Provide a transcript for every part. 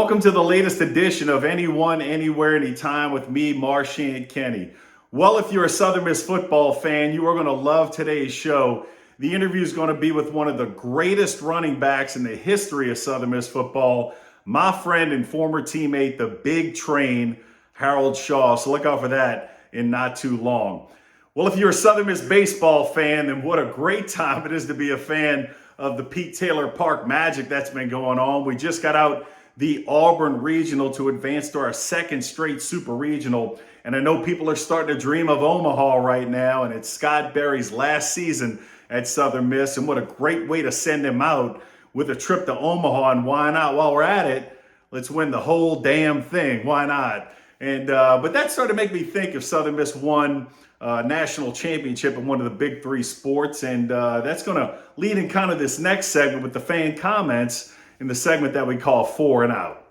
Welcome to the latest edition of Anyone, Anywhere, Anytime with me, Marchant, Kenney. Well, if you're a Southern Miss football fan, you are going to love today's show. The interview is going to be with one of the greatest running backs in the history of Southern Miss football, my friend and former teammate, the Big Train, Harold Shaw. So look out for that in not too long. Well, if you're a Southern Miss baseball fan, then what a great time it is to be a fan of the Pete Taylor Park magic that's been going on. We just got out the Auburn Regional to advance to our second straight Super Regional. And I know people are starting to dream of Omaha right now, and it's Scott Berry's last season at Southern Miss. And what a great way to send him out with a trip to Omaha. And why not? While we're at it, let's win the whole damn thing. Why not? And but that started to make me think if Southern Miss won national championship in one of the big three sports. And that's going to lead in kind of this next segment with the fan comments in the segment that we call For and Out.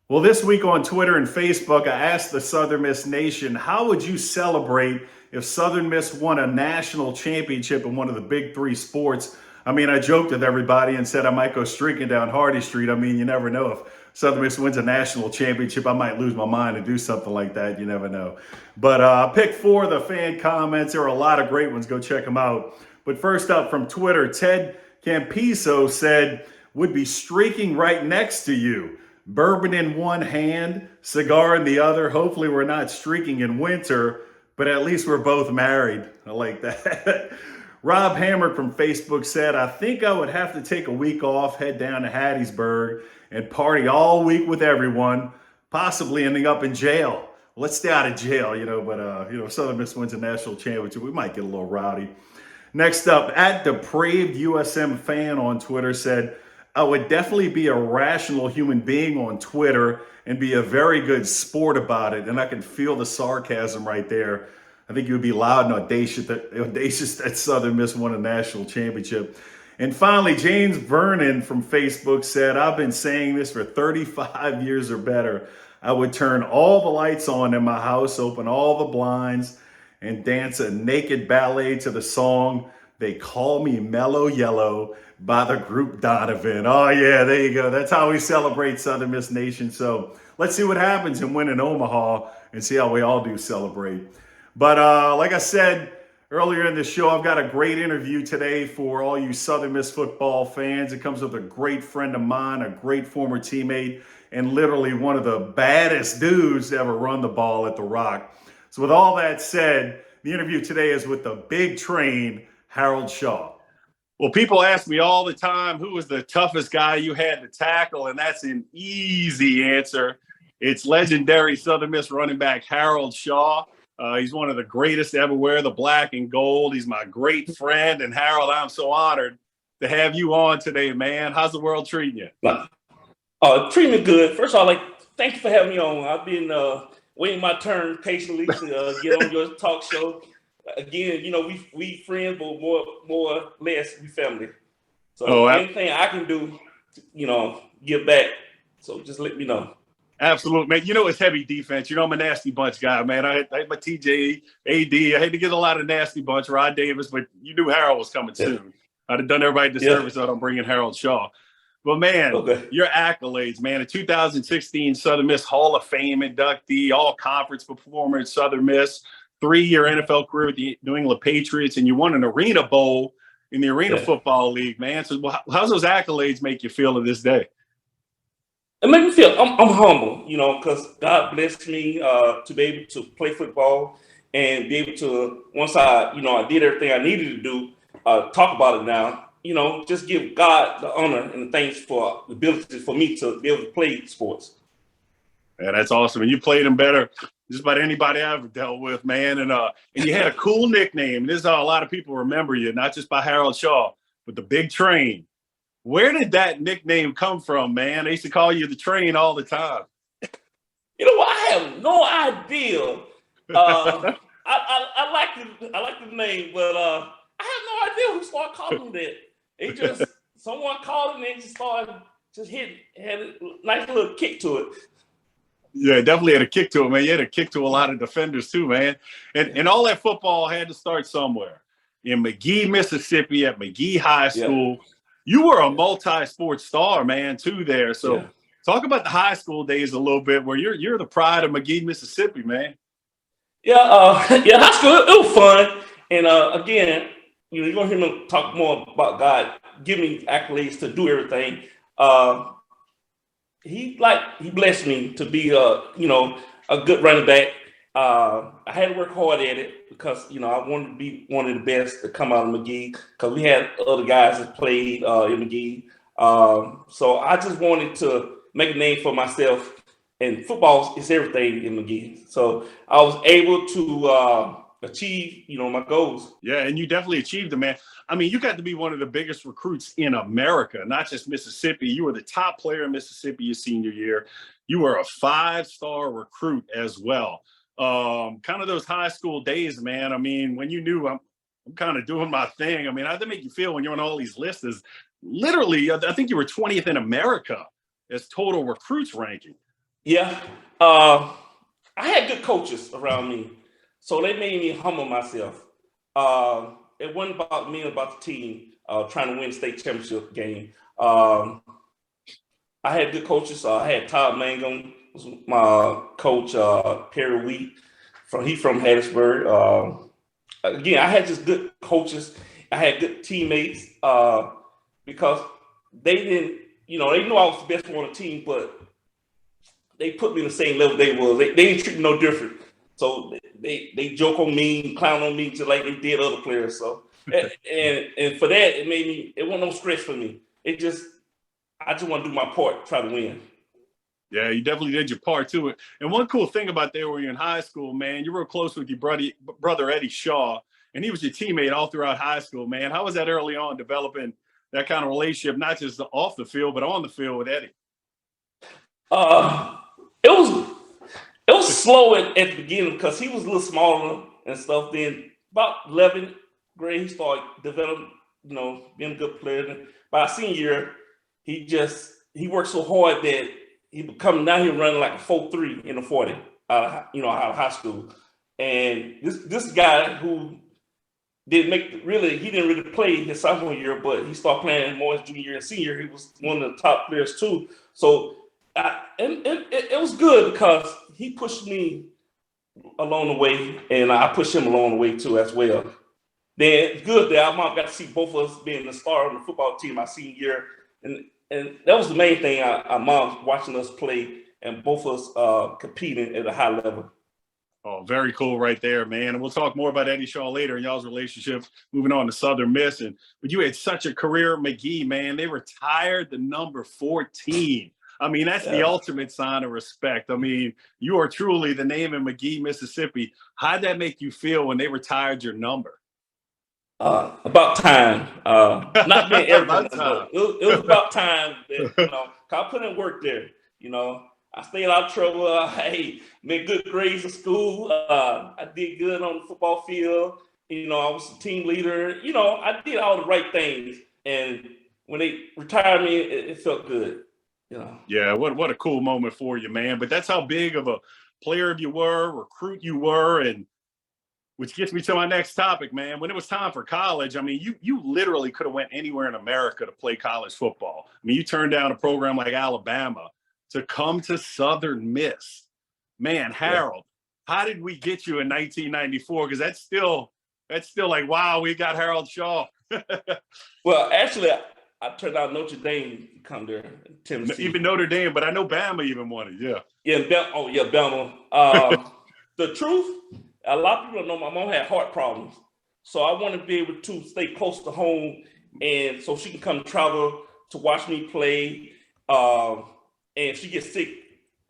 Well, this week on Twitter and Facebook, I asked the Southern Miss Nation, how would you celebrate if Southern Miss won a national championship in one of the big three sports? I mean, I joked with everybody and said I might go streaking down Hardy Street. I mean, you never know. If Southern Miss wins a national championship, I might lose my mind and do something like that. You never know. But pick four of the fan comments. There are a lot of great ones. Go check them out. But first up from Twitter, Ted Campiso said, would be streaking right next to you. Bourbon in one hand, cigar in the other. Hopefully we're not streaking in winter, but at least we're both married. I like that. Rob Hammer from Facebook said, I think I would have to take a week off, head down to Hattiesburg, and party all week with everyone, possibly ending up in jail. Let's stay out of jail, but Southern Miss wins a national championship. We might get a little rowdy. Next up, at Depraved USM Fan on Twitter said, I would definitely be a rational human being on Twitter and be a very good sport about it. And I can feel the sarcasm right there. I think you would be loud and audacious that Southern Miss won a national championship. And finally, James Vernon from Facebook said, I've been saying this for 35 years or better. I would turn all the lights on in my house, open all the blinds, and dance a naked ballet to the song They Call Me Mellow Yellow by the group Donovan. Oh, yeah, there you go. That's how we celebrate Southern Miss Nation. So let's see what happens and win in Omaha and see how we all do celebrate. But like I said earlier in the show, I've got a great interview today for all you Southern Miss football fans. It comes with a great friend of mine, a great former teammate, and literally one of the baddest dudes to ever run the ball at the Rock. So with all that said, the interview today is with the Big Train, Harold Shaw. Well, people ask me all the time, who was the toughest guy you had to tackle? And that's an easy answer. It's legendary Southern Miss running back Harold Shaw. He's one of the greatest to ever wear the black and gold. He's my great friend. And Harold, I'm so honored to have you on today, man. How's the world treating you? Treating me good. First of all, thank you for having me on. I've been waiting my turn patiently to get on your talk show. Again, we friends, but more or less we family. So anything I can do, give back. So just let me know. Absolutely, man. It's heavy defense. I'm a nasty bunch guy, man. I had my TJ, AD. I had to get a lot of nasty bunch, Rod Davis, but you knew Harold was coming soon. I'd have done everybody a disservice that I'm bringing Harold Shaw. But, man, your accolades, man. A 2016 Southern Miss Hall of Fame inductee, all-conference performer at Southern Miss, 3-year NFL career with the New England Patriots, and you won an Arena Bowl in the Arena Football League, man. So how's those accolades make you feel to this day? It makes me feel I'm humble, because God blessed me to be able to play football and be able to, once I did everything I needed to do, talk about it now, just give God the honor and the thanks for the ability for me to be able to play sports. Yeah, that's awesome. And you played them better just about anybody I ever dealt with, man. And you had a cool nickname. This is how a lot of people remember you, not just by Harold Shaw, but the Big Train. Where did that nickname come from, man? They used to call you the Train all the time. I have no idea. I like the name, but I have no idea who started calling me that. It just someone called and they just started hitting, had a nice little kick to it. Yeah, definitely had a kick to it, man. You had a kick to a lot of defenders too, man. And all that football had to start somewhere. In McGee, Mississippi, at McGee High School. You were a multi-sport star, man, too there. So Yeah. talk about the high school days a little bit where you're the pride of McGee, Mississippi, man. Yeah, yeah, high school, it was fun. And again, you're gonna hear me talk more about God giving me accolades to do everything. Uh, he blessed me to be a good running back. I had to work hard at it because I wanted to be one of the best to come out of McGee because we had other guys that played in McGee. So I just wanted to make a name for myself, and football is everything in McGee. So I was able to achieve my goals. Yeah, and you definitely achieved it, man. I mean, you got to be one of the biggest recruits in America, not just Mississippi. You were the top player in Mississippi your senior year. You were a five-star recruit as well. Kind of those high school days, man. I mean, when you knew I'm kind of doing my thing. I mean, how'd that make you feel when you're on all these lists? As literally, I think you were 20th in America as total recruits ranking. Yeah. Uh, I had good coaches around me, so they made me humble myself. It wasn't about me, about the team trying to win the state championship game. I had good coaches. I had Todd Mangum, was my coach, Perry Wheat, from Hattiesburg. Again, I had just good coaches. I had good teammates because they didn't, they knew I was the best one on the team, but they put me in the same level they was. They didn't treat me no different. So they joke on me, clown on me just like they did other players. So and for that it wasn't no stress for me. I just want to do my part, try to win. Yeah, you definitely did your part to it. And one cool thing about there when you're in high school, man, you're real close with your brother Eddie Shaw, and he was your teammate all throughout high school, man. How was that early on developing that kind of relationship, not just off the field, but on the field with Eddie? Uh, it was it was slow at the beginning because he was a little smaller and stuff. Then about 11th grade, he started developing, being a good player. By our senior year, he worked so hard that he coming down here running like a 4.3 in the 40, out of high school. And this guy who he didn't really play his sophomore year, but he started playing more his junior year and senior year. He was one of the top players too. So and it was good because he pushed me along the way, and I pushed him along the way too as well. Then it's good that our mom got to see both of us being the star on the football team my senior year, and that was the main thing. Our mom watching us play and both of us competing at a high level. Oh, very cool right there, man. And we'll talk more about Eddie Shaw later in y'all's relationship, moving on to Southern Miss. But you had such a career at McGee, man. They retired the number 14. I mean, that's the Yeah. ultimate sign of respect. I mean, you are truly the name in McGee, Mississippi. How'd that make you feel when they retired your number? About time. Not being About arrogant, time. but it was about time that 'cause I put in work there. I stayed out of trouble. I made good grades in school. I did good on the football field. I was a team leader. I did all the right things. And when they retired me, it felt good. Yeah, what a cool moment for you, man. But that's how big of a player you were, recruit you were, and which gets me to my next topic, man. When it was time for college, I mean, you literally could have went anywhere in America to play college football. I mean, you turned down a program like Alabama to come to Southern Miss. Man, Yeah. Harold, how did we get you in 1994? Because that's still like, wow, we got Harold Shaw. Well, actually, I turned out Notre Dame to come there, Tennessee. Even Notre Dame, but I know Bama even wanted, yeah. Yeah, Belma. The truth, a lot of people don't know my mom had heart problems. So I want to be able to stay close to home and so she can come travel to watch me play. And if she gets sick,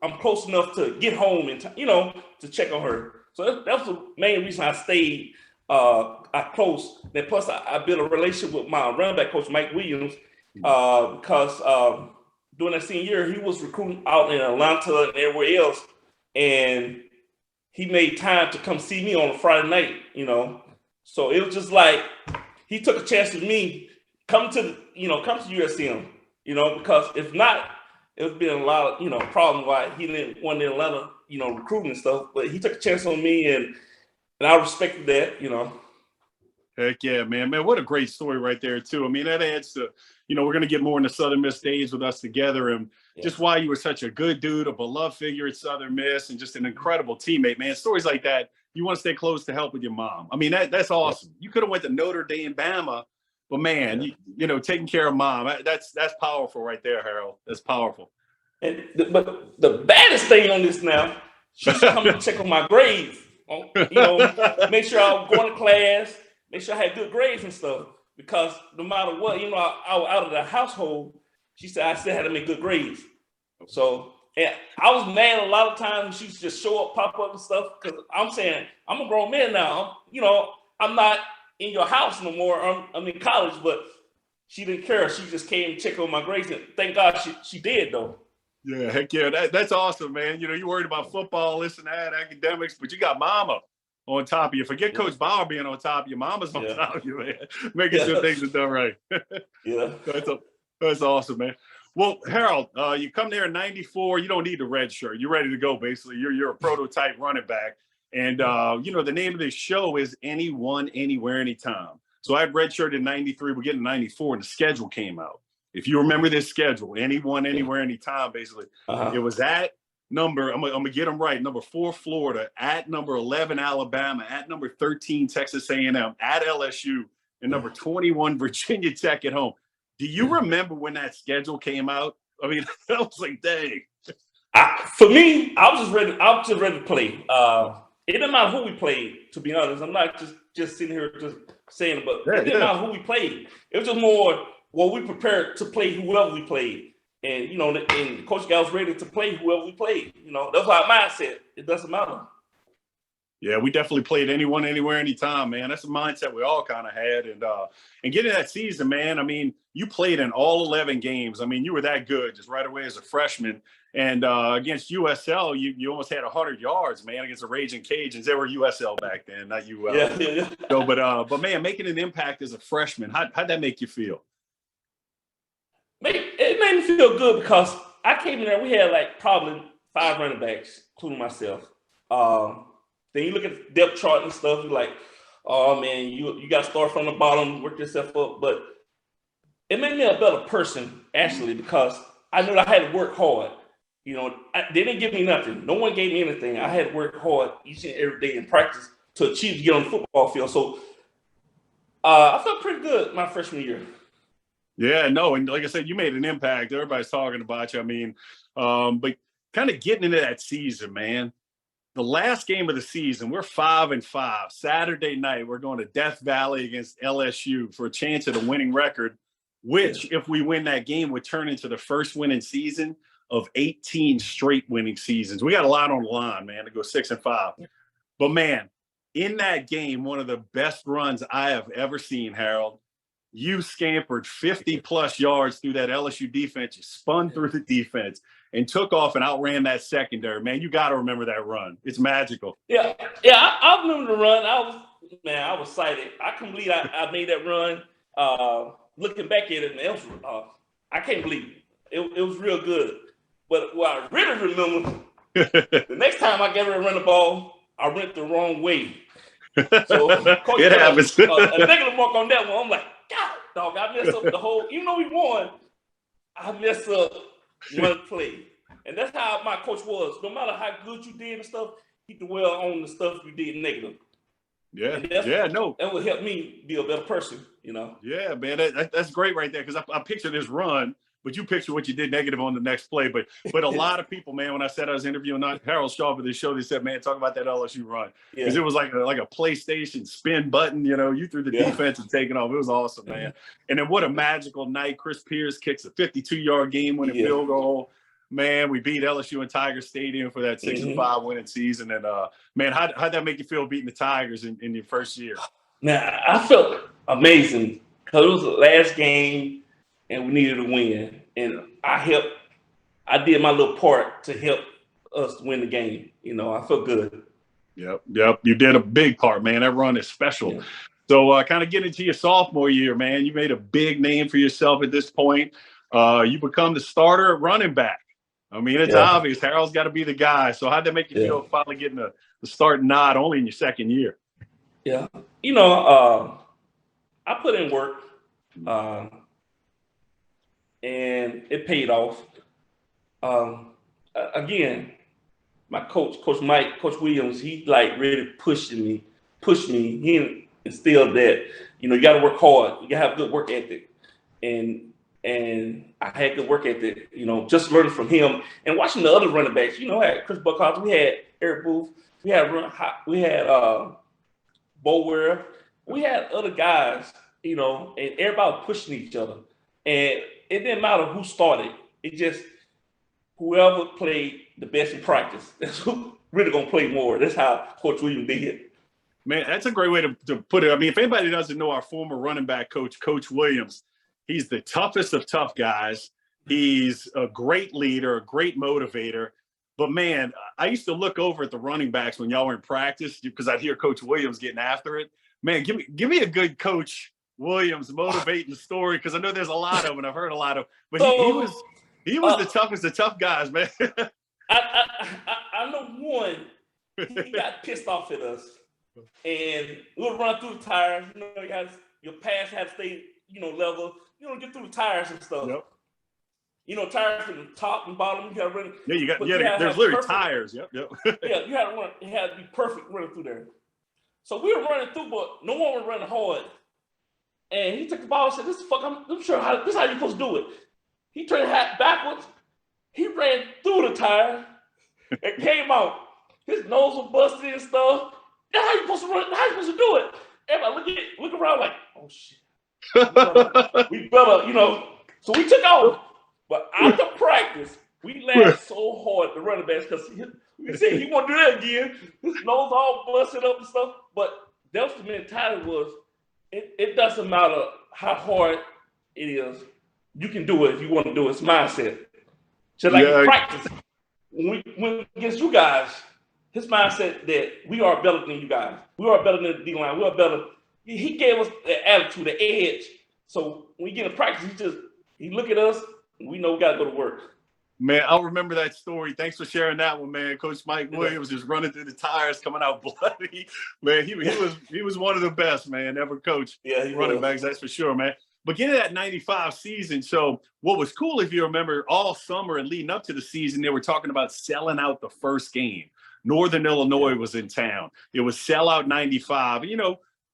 I'm close enough to get home and, to check on her. So that was the main reason I stayed close. Then plus I built a relationship with my running back coach, Mike Williams, because during that senior year, he was recruiting out in Atlanta and everywhere else. And he made time to come see me on a Friday night. So it was just like he took a chance with me, come to USM, because if not, it would been a lot of, problem why he didn't want in Atlanta, recruiting and stuff. But he took a chance on me and I respected that. Heck yeah, man. Man, what a great story right there, too. I mean, that adds to, we're going to get more into Southern Miss days with us together and Yeah. just why you were such a good dude, a beloved figure at Southern Miss, and just an incredible teammate, man. Stories like that, you want to stay close to help with your mom. I mean, that's Yeah. awesome. You could have went to Notre Dame, Bama, but man, Yeah. taking care of mom, that's powerful right there, Harold. That's powerful. But the baddest thing on this now, she used to come and check on my grades. Make sure I was going to class, make sure I had good grades and stuff. Because no matter what, I was out of the household. She said I still had to make good grades. So and I was mad a lot of times. She used to just show up, pop up and stuff. Because I'm saying I'm a grown man now. I'm not in your house no more. I'm in college, but she didn't care. She just came and checked on my grades, and thank God she did though. Yeah, heck yeah. That's awesome, man. You worried about football, this and that, academics, but you got mama on top of you. Forget Coach Bauer being on top of you. Mama's on top of you, man. Making sure things are done right. Yeah. That's awesome, man. Well, Harold, you come there in '94. You don't need the red shirt. You're ready to go, basically. You're a prototype running back. And, the name of this show is Anyone, Anywhere, Anytime. So I had red shirt in '93. We're getting '94, and the schedule came out. If you remember this schedule, anyone, anywhere, anytime, basically, it was at number, I'm gonna get them right, number 4, Florida, at number 11, Alabama, at number 13, Texas A&M, at LSU, and number 21, Virginia Tech at home. Do you remember when that schedule came out? I mean, I was like, dang. For me, I was just ready to play. It didn't matter who we played, to be honest. I'm not just sitting here just saying, but it didn't matter who we played. It was just more, we prepared to play whoever we played. And, and Coach Gal was ready to play whoever we played. That's our mindset. It doesn't matter. Yeah, we definitely played anyone, anywhere, anytime, man. That's a mindset we all kind of had. And getting that season, man, I mean, you played in all 11 games. I mean, you were that good just right away as a freshman. And against USL, you almost had 100 yards, man, against the Raging Cajuns. They were USL back then, not UL. Yeah. So, but man, making an impact as a freshman, how'd that make you feel? It made me feel good because I came in there. We had probably 5 running backs, including myself. Then you look at the depth chart and stuff. You're like, oh man, you got to start from the bottom, work yourself up. But it made me a better person actually because I knew I had to work hard. They didn't give me nothing. No one gave me anything. I had to work hard each and every day in practice to achieve to get on the football field. So I felt pretty good my freshman year. Yeah, no, and like I said, you made an impact. Everybody's talking about you. I mean, but kind of getting into that season, man. The last game of the season, we're 5-5. Saturday night, we're going to Death Valley against LSU for a chance at a winning record, which, if we win that game, would turn into the first winning season of 18 straight winning seasons. We got a lot on the line, man, to go 6-5. But man, in that game, one of the best runs I have ever seen, Harold. You scampered 50 plus yards through that LSU defense. You spun through the defense and took off and outran that secondary. Man, you got to remember that run. It's magical. Yeah. I remember the run. I was excited. I couldn't believe I made that run. Looking back at it, man, I can't believe it. It was real good. But what I really remember, the next time I got ready to run the ball, I went the wrong way. So Coach it happens. A negative mark on that one. I'm like, God, dog, I messed up the whole. Even though we won, I messed up one play, and that's how my coach was. No matter how good you did and stuff, he dwell on the stuff you did negative. Yeah, no, that would help me be a better person. Yeah, man, that's great right there because I picture this run. But you picture what you did negative on the next play. But a lot of people, man, when I said I was interviewing not Harold Shaw for this show, they said, man, talk about that LSU run. Because it was like a PlayStation spin button, you threw the defense and taking off. It was awesome, man. And then what a magical night. Chris Pierce kicks a 52-yard game-winning field goal. Man, we beat LSU in Tiger Stadium for that 6-5 winning season. And, man, how'd that make you feel beating the Tigers in your first year? Now, I felt amazing because it was the last game. And we needed to win. And I did my little part to help us win the game. I felt good. Yep. You did a big part, man. That run is special. Yeah. So kind of getting into your sophomore year, man, you made a big name for yourself at this point. You become the starter at running back. I mean, it's obvious. Harold's got to be the guy. So how'd that make you feel finally getting the start nod only in your second year? Yeah. I put in work, and it paid off. Again, my coach, Coach Mike, Coach Williams, he like really pushed me. He instilled that, you got to work hard. You got to have good work ethic. And I had good work ethic, just learning from him and watching the other running backs. Had Chris Buckhouse, we had Eric Booth, we had Bowyer, we had other guys, and everybody was pushing each other. And it didn't matter who started. It just whoever played the best in practice. That's who really gonna play more. That's how Coach Williams did. Man, that's a great way to put it. I mean, if anybody doesn't know our former running back coach, Coach Williams, he's the toughest of tough guys. He's a great leader, a great motivator. But man, I used to look over at the running backs when y'all were in practice because I'd hear Coach Williams getting after it. Man, give me a good Coach Williams motivating story, because I know there's a lot of them. I've heard a lot of, but he was the toughest of tough guys, man. I know one. He got pissed off at us, and we'll run through the tires. Your pass had to stay, level. Get through the tires and stuff. Yep. Tires from the top and bottom. You got to run. Yeah, there's literally perfect tires. Yep. Yeah, you had to run. It had to be perfect running through there. So we were running through, but no one was running hard. And he took the ball and said, I'm sure this is how you're supposed to do it. He turned backwards. He ran through the tire and came out. His nose was busted and stuff. That's how you're supposed to run. How you supposed to do it? Everybody look around like, oh shit. We better, So we took off. But after practice, we laughed so hard, the running backs, because we said he won't do that again. His nose all busted up and stuff. But that's the mentality was, it doesn't matter how hard it is. You can do it if you want to do it. It's mindset. Just like in practice, when we went against you guys, his mindset that we are better than you guys. We are better than the D-line. We are better. He gave us the attitude, the edge. So when we get in practice, he look at us, and we know we got to go to work. Man, I'll remember that story. Thanks for sharing that one, man. Coach Mike Williams just running through the tires, coming out bloody. Man, he was one of the best, man, ever coached running backs, that's for sure, man. But getting that 95 season, so what was cool, if you remember, all summer and leading up to the season, they were talking about selling out the first game. Northern Illinois was in town. It was sellout 95.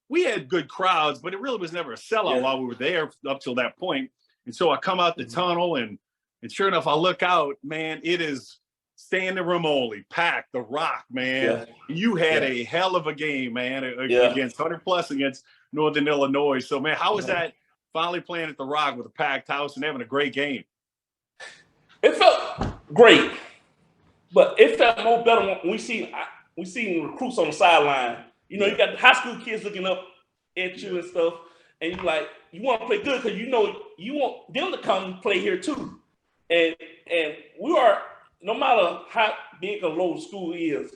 We had good crowds, but it really was never a sellout while we were there up till that point. And so I come out the tunnel, and sure enough, I look out, man, it is standing room only, packed, the Rock, man. Yeah. You had a hell of a game, man, against 100+ against Northern Illinois. So, man, how was that finally playing at the Rock with a packed house and having a great game? It felt great, but it felt more better when we seen recruits on the sideline. You got the high school kids looking up at you and stuff, and you want to play good because you want them to come play here too. And we are, no matter how big or low the school is,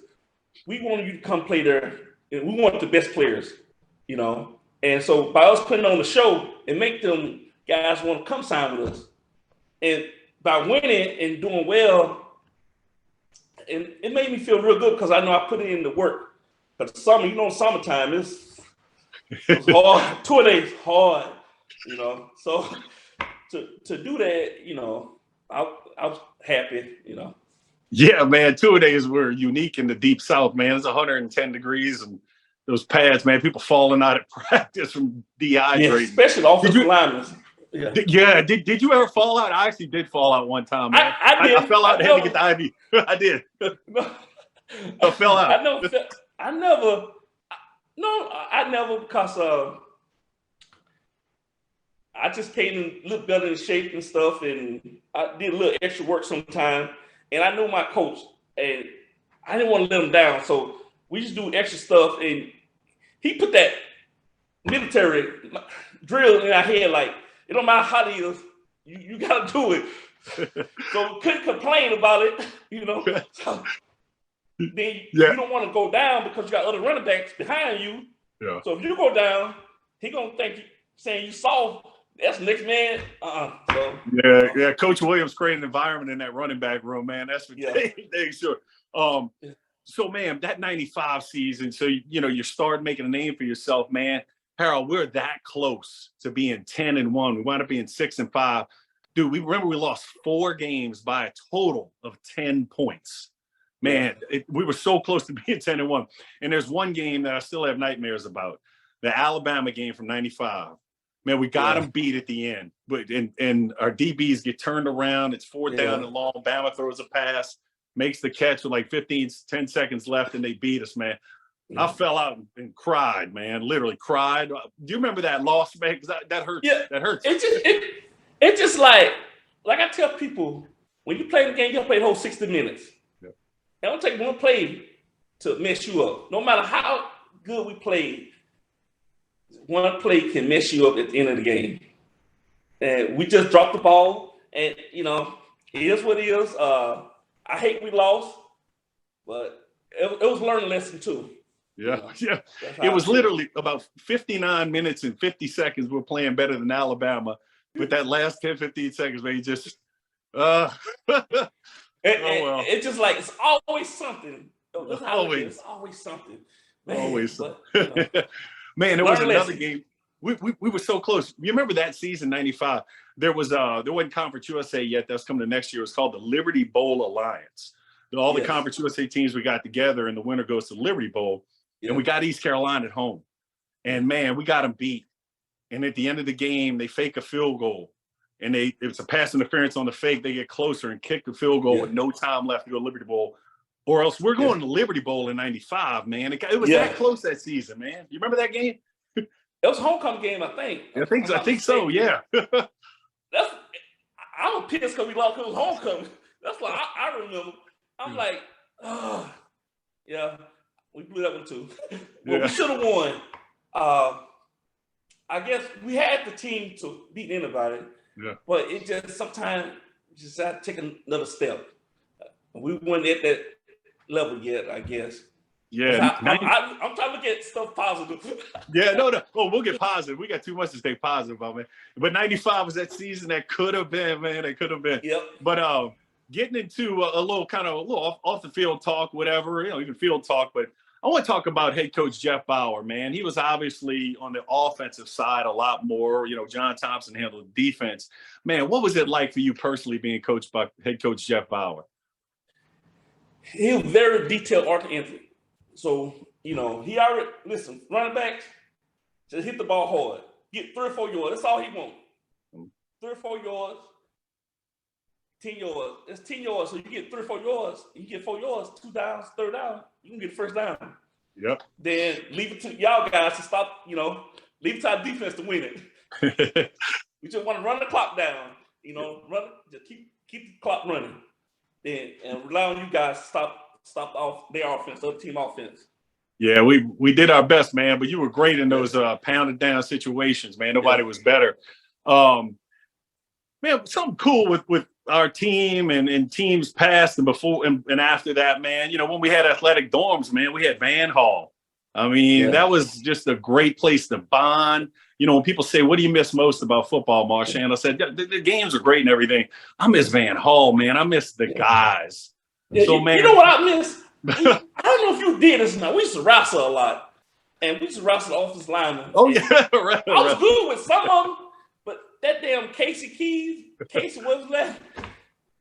we want you to come play there, and we want the best players, And so by us putting on the show, it make them guys want to come sign with us. And by winning and doing well, and it made me feel real good because I know I put it in the work. But summertime it's hard. 2 days hard, So to do that, I was happy, Yeah, man. 2 days were unique in the Deep South, man. It's 110 degrees and those pads, man. People falling out at practice from dehydrating. Yeah, especially the offensive linemen. Yeah. Did you ever fall out? I actually did fall out one time, man. I did. I fell out and had to get the IV. I did. I fell out. I never, because I just came and looked better in shape and stuff, and I did a little extra work sometime. And I knew my coach, and I didn't want to let him down, so we just do extra stuff. And he put that military drill in our head, like it don't matter how it is, you got to do it. So we couldn't complain about it, So then you don't want to go down because you got other running backs behind you. Yeah. So if you go down, he gonna think saying you soft. That's the next man. So Coach Williams created an environment in that running back room, man. That's for dang sure. So man, that 95 season, so you start making a name for yourself, man. Harold, we're that close to being 10-1. We wound up being 6-5. Dude, we lost 4 games by a total of 10 points. Man, we were so close to being 10-1. And there's one game that I still have nightmares about. The Alabama game from 95. Man, we got them beat at the end. But and our DBs get turned around. It's 4th down and long. Bama throws a pass, makes the catch with like 10 seconds left, and they beat us, man. I fell out and cried, man. Literally cried. Do you remember that loss, man? Because that hurts. Yeah, that hurts. It's just like I tell people, when you play the game, you gotta play the whole 60 minutes. Yeah. It don't take one play to mess you up. No matter how good we played, one play can mess you up at the end of the game. And we just dropped the ball, and it is what it is. I hate we lost, but it was a learning lesson too. Yeah. It was literally about 59 minutes and 50 seconds. We're playing better than Alabama. But that last 10, 15 seconds, man, you just It's just like it's always something. It's always something. Man, always something. Man, there was another game. We were so close. You remember that season, 95? There wasn't Conference USA yet. That's coming to next year. It's called the Liberty Bowl Alliance. All the Conference USA teams we got together, and the winner goes to the Liberty Bowl. And we got East Carolina at home. And, man, we got them beat. And at the end of the game, they fake a field goal. And it's a pass interference on the fake. They get closer and kick the field goal with no time left to go to Liberty Bowl. Or else we're going to Liberty Bowl in 95, man. It was that close that season, man. You remember that game? It was a homecoming game, I think. I think so, yeah. I'm pissed because we lost because it was homecoming. That's why I remember. I'm like, oh, yeah. We blew that one too. But we should have won. I guess we had the team to beat anybody. Yeah. But it just sometimes just had to take another step. We weren't at that level yet, I guess. Yeah. I'm trying to get stuff positive. No. Oh, we'll get positive. We got too much to stay positive about, man. But 95 was that season that could have been, man. It could have been. Yep. But getting into a little off the field talk, whatever, even field talk, but I want to talk about head coach Jeff Bauer, man. He was obviously on the offensive side a lot more. John Thompson handled the defense. Man, what was it like for you personally being coached by head coach Jeff Bauer? He was very detailed oriented. So, he already, running backs, just hit the ball hard. Get 3 or 4 yards. That's all he wants. 3 or 4 yards, 10 yards. It's 10 yards. So you get 3 or 4 yards. You get 4 yards, 2 downs, 3rd down. You can get the 1st down. Yep. Then leave it to y'all guys to stop, leave it to our defense to win it. We just want to run the clock down, just keep the clock running. Then and rely on you guys to stop off their offense, other team offense. Yeah, we did our best, man, but you were great in those pounded down situations, man. Nobody was better. Man, something cool with our team and teams past and before and after that, man. When we had athletic dorms, man, we had Van Hall. I mean, that was just a great place to bond. When people say, what do you miss most about football, Marchant? I said, the games are great and everything. I miss Van Hall, man. I miss the guys. Yeah, so, man. You know what I miss? I don't know if you did this or not. We used to wrestle a lot. And we used to wrestle the offensive linemen. Oh, yeah. Right, I was good with some of them, but that damn Casey wasn't there.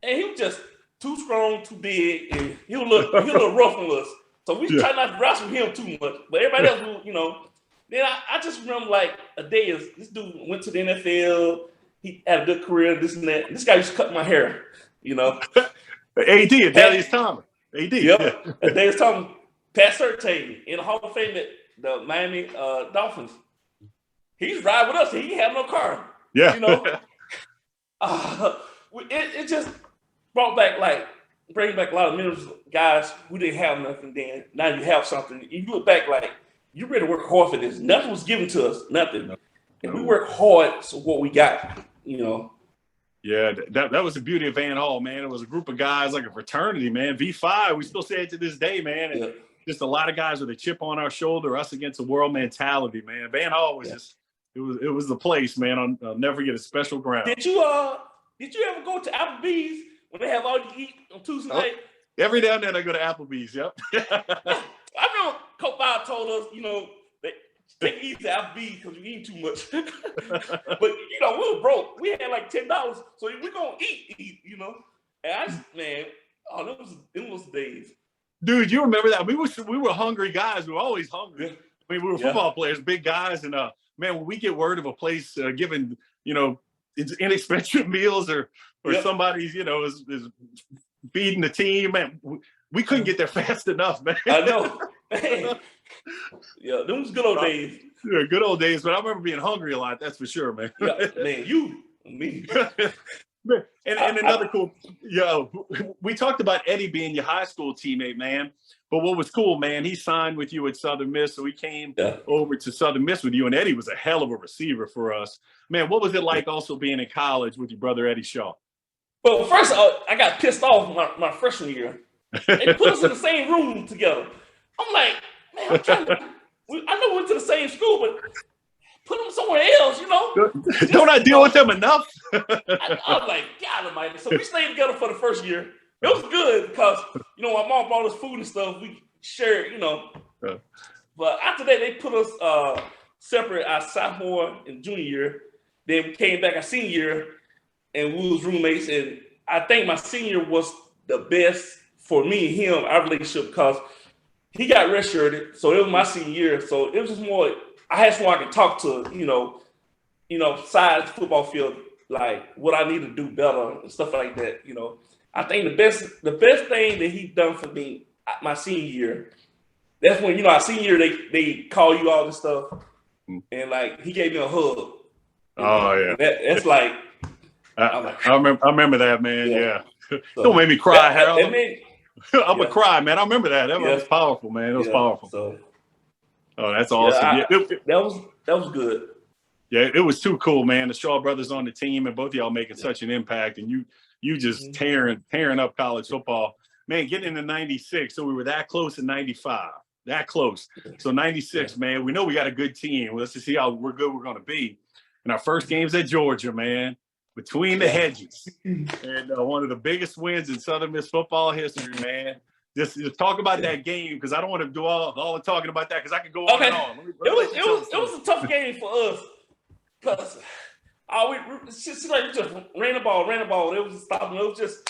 And he was just too strong, too big, and he was a little rough on us. So we try not to wrestle him too much. But everybody else, Then I just remember like a day is this dude went to the NFL. He had a good career, this and that. This guy used to cut my hair, AD, Darius Thomas. AD. Yep. Darius Thomas, Pat Surtain in the Hall of Fame at the Miami Dolphins. He's riding with us. He didn't have no car. Yeah. It just bring back a lot of memories of guys who didn't have nothing then. Now you have something. You look back like, you really work hard for this. Nothing was given to us. Nothing. No. And we work hard for what we got, Yeah, that was the beauty of Van Hall, man. It was a group of guys like a fraternity, man. V5, we still say it to this day, man. And just a lot of guys with a chip on our shoulder, us against the world mentality, man. Van Hall was just, it was the place, man. I'll never forget a special ground. Did you ever go to Applebee's when they have all you eat on Tuesday night? Every now and then I go to Applebee's, yep. I remember Coach Bob told us, take it easy, I'll be because you eat too much. But we were broke. We had like $10, so we gonna eat. And I just, man, them was days. Dude, you remember that? We were hungry guys. We were always hungry. Yeah. I mean, we were football players, big guys, and man, when we get word of a place giving inexpensive meals or somebody's is feeding the team, man, we couldn't get there fast enough, man. I know. Man. Yeah, them was good old days. Yeah, good old days. But I remember being hungry a lot. That's for sure, man. Yeah, man, me. And another cool, we talked about Eddie being your high school teammate, man. But what was cool, man, he signed with you at Southern Miss, so he came over to Southern Miss with you, and Eddie was a hell of a receiver for us. Man, what was it like also being in college with your brother Eddie Shaw? Well, first, I got pissed off my freshman year. They put us in the same room together. I'm like, man, I know we went to the same school, but put them somewhere else, Don't I deal with them enough? I was like, God almighty. So we stayed together for the first year. It was good because, my mom brought us food and stuff. We shared, But after that, they put us separate our sophomore and junior year. Then we came back our senior year, and we was roommates. And I think my senior was the best for me and him, our relationship, because he got redshirted. So it was my senior year. So it was just more, I had someone I could talk to, besides the football field, like what I need to do better and stuff like that, I think the best thing that he done for me my senior year, that's when, our senior year, they call you all this stuff. And like, he gave me a hug. Oh, yeah. That's like, I remember that, man. Yeah. So, don't make me cry, Harold. I'm gonna cry, man. I remember that. That was powerful, man. It was powerful. So, that's awesome. That was good. Yeah, it was too cool, man. The Shaw brothers on the team, and both of y'all making such an impact, and you just tearing up college football, man. Getting into '96, so we were that close in '95, that close. So '96, man, we know we got a good team. Let's just see how good we're gonna be. And our first game's at Georgia, man. Between the hedges, and one of the biggest wins in Southern Miss football history, man. Just talk about that game, because I don't want to do all the talking about that, because I could go on and on. It was a tough game for us, because it's like we just ran the ball. It was just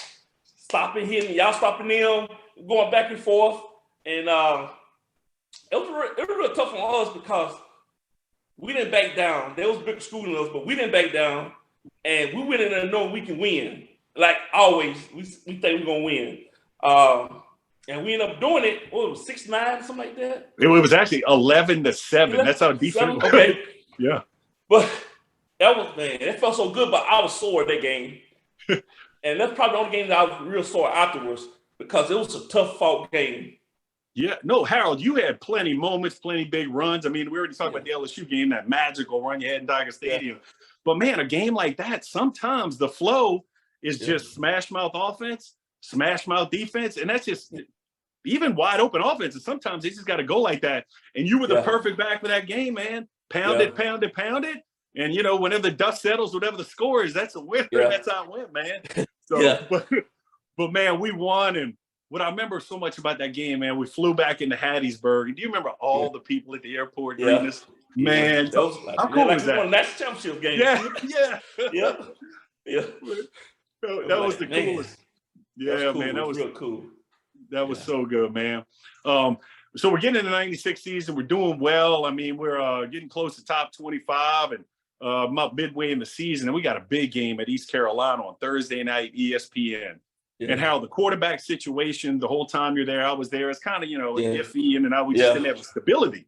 stopping, hitting, y'all stopping them, going back and forth, and it was real tough on us because we didn't back down. They was a bigger school than us, but we didn't back down. And we went in there knowing we can win. Like always, we think we're going to win. And we ended up doing it, what was it, 6-9, something like that? It was actually 11-7. That's how decent. Okay. Yeah. But that felt so good, but I was sore that game. And that's probably the only game that I was real sore afterwards, because it was a tough fought game. Yeah, no, Harold, you had plenty moments, plenty big runs. I mean, we already talked about the LSU game, that magical run you had in Tiger Stadium. Yeah. But, man, a game like that, sometimes the flow is just smash-mouth offense, smash-mouth defense, and that's just even wide-open offense. And sometimes they just got to go like that. And you were the perfect back for that game, man. Pound it. And, whenever the dust settles, whatever the score is, that's a winner. Yeah. That's how it went, man. So, but, man, we won. And what I remember so much about that game, man, we flew back into Hattiesburg. Do you remember all the people at the airport greeting us? Man, how cool was that? National championship game. Yeah. That was the coolest. Yeah, man, that was real cool. That was so good, man. So we're getting into the '96 season. We're doing well. I mean, we're getting close to top 25 and about midway in the season. And we got a big game at East Carolina on Thursday night, ESPN. Yeah. And how the quarterback situation, the whole time you're there, I was there, it's kind of, iffy, and we just didn't have the stability.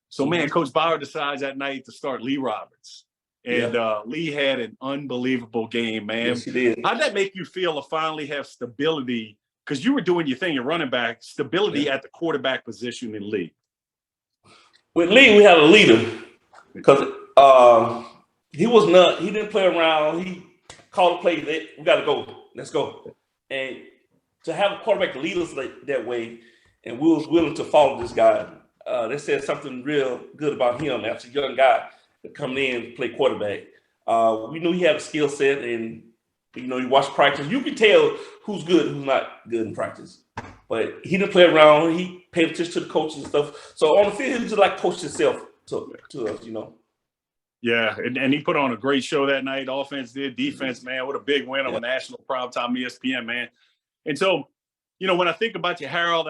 So, man, Coach Bauer decides that night to start Lee Roberts. And Lee had an unbelievable game, man. Yes, he did. How'd that make you feel to finally have stability? Because you were doing your thing at running back, stability at the quarterback position in Lee. With Lee, we had a leader. Because he didn't play around. He called the play. We got to go. Let's go. And to have a quarterback to lead us that way, and we was willing to follow this guy, that said something real good about him as a young guy coming in to play quarterback. We knew he had a skill set, and you watch practice. You can tell who's good and who's not good in practice. But he didn't play around. He paid attention to the coaches and stuff. So on the field, he was just like coach himself. to us, you know. Yeah, and he put on a great show that night. Offense did, defense, man. What a big win on a national primetime ESPN, man. And so, when I think about you, Harold,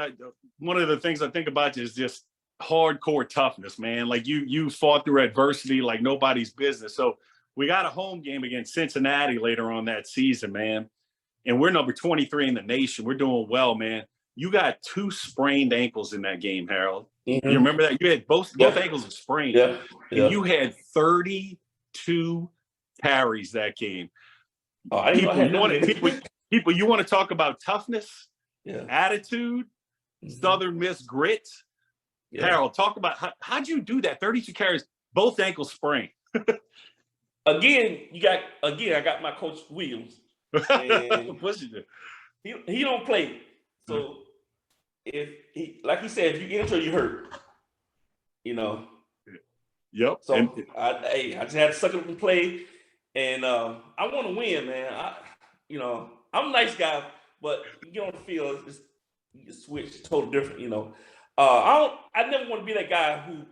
one of the things I think about you is just hardcore toughness, man. Like you fought through adversity like nobody's business. So we got a home game against Cincinnati later on that season, man. And we're number 23 in the nation. We're doing well, man. You got 2 sprained ankles in that game, Harold. Mm-hmm. You remember that? You had both ankles were sprained. Yeah. And you had 32 carries that game. Oh, People, you want to talk about toughness, attitude, Southern Miss grit? Yeah. Harold, talk about how'd you do that? 32 carries, both ankles sprained. I got my coach Williams. What's he do? He don't play. So if he, like he said, if you injure, you hurt. Yep. So I just had to suck it up and play, and I want to win, man. I'm a nice guy, but you get on the field, you switch totally different. I never want to be that guy who,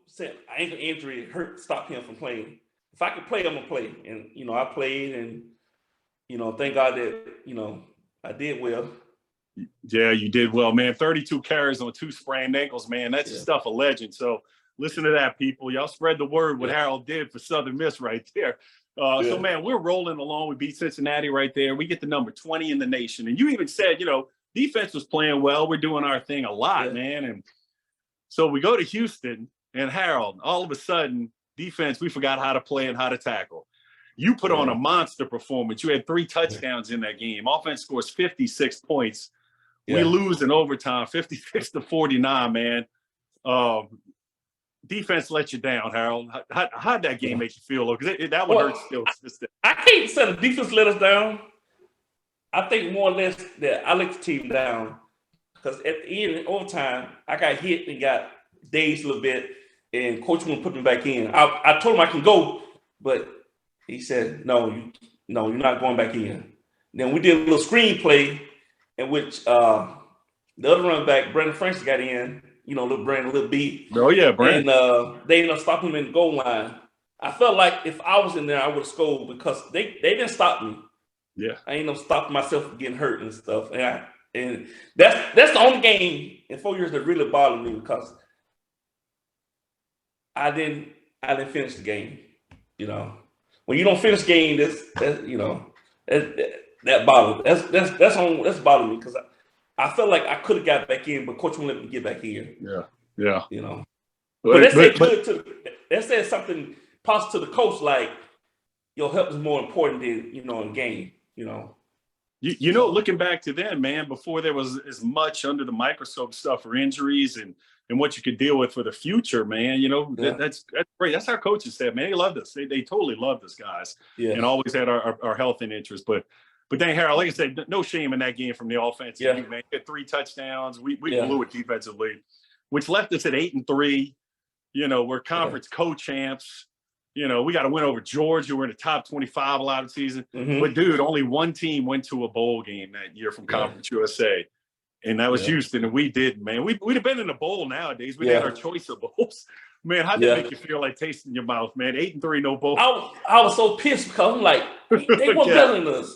said ankle injury stop him from playing. If I could play, I'm gonna play, and I played, and thank God that I did well. Yeah, you did well, man. 32 carries on 2 sprained ankles, man. That's the stuff of legend. So listen to that, people. Y'all spread the word what Harold did for Southern Miss right there. So, man, we're rolling along. We beat Cincinnati right there. We get the number 20 in the nation. And you even said, defense was playing well. We're doing our thing a lot, man. And so we go to Houston, and Harold, all of a sudden, defense, we forgot how to play and how to tackle. You put on a monster performance. You had 3 touchdowns in that game. Offense scores 56 points. We lose in overtime, 56-49, man. Defense let you down, Harold. How'd that game make you feel? Because that one hurts still. I can't say the defense let us down. I think more or less that I let the team down. Because at the end, in overtime, I got hit and got dazed a little bit, and coach wouldn't put me back in. I told him I can go, but he said, no, you're not going back in. Then we did a little screenplay in which the other running back, Brandon Francis, got in, little Brandon, little B. Oh, yeah, Brandon. And they ended up stopping him in the goal line. I felt like if I was in there, I would have scored because they didn't stop me. Yeah. I ended up stopping myself from getting hurt and stuff. And that's the only game in 4 years that really bothered me because I didn't finish the game. When you don't finish the game, that bothered. That's bothered me because I felt like I could have got back in, but coach wouldn't let me get back in. Yeah. But that said something positive to the coach, like your help is more important than in game. Looking back to then, man, before there was as much under the microscope stuff for injuries and what you could deal with for the future, man. That's great. That's our coaches said, man. They loved us. They totally loved us, guys, and always had our health in interest. But then, Harold, like I said, no shame in that game from the offense. Man, you had 3 touchdowns. We blew it defensively, which left us at 8-3. We're conference co-champs. We got to win over Georgia. We're in the top 25 a lot of the season. Mm-hmm. But, dude, only one team went to a bowl game that year from Conference USA. And that was Houston, and we did, man. We'd have been in a bowl nowadays. We'd had our choice of bowls. Man, how'd that make you feel like tasting your mouth, man? 8-3, no bowl. I was so pissed because I'm like, they weren't better than us.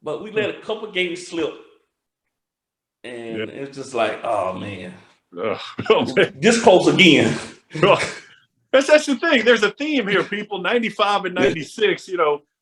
But we let a couple games slip. And it's just like, oh, man. This close again. That's the thing. There's a theme here, people. 95 and 96,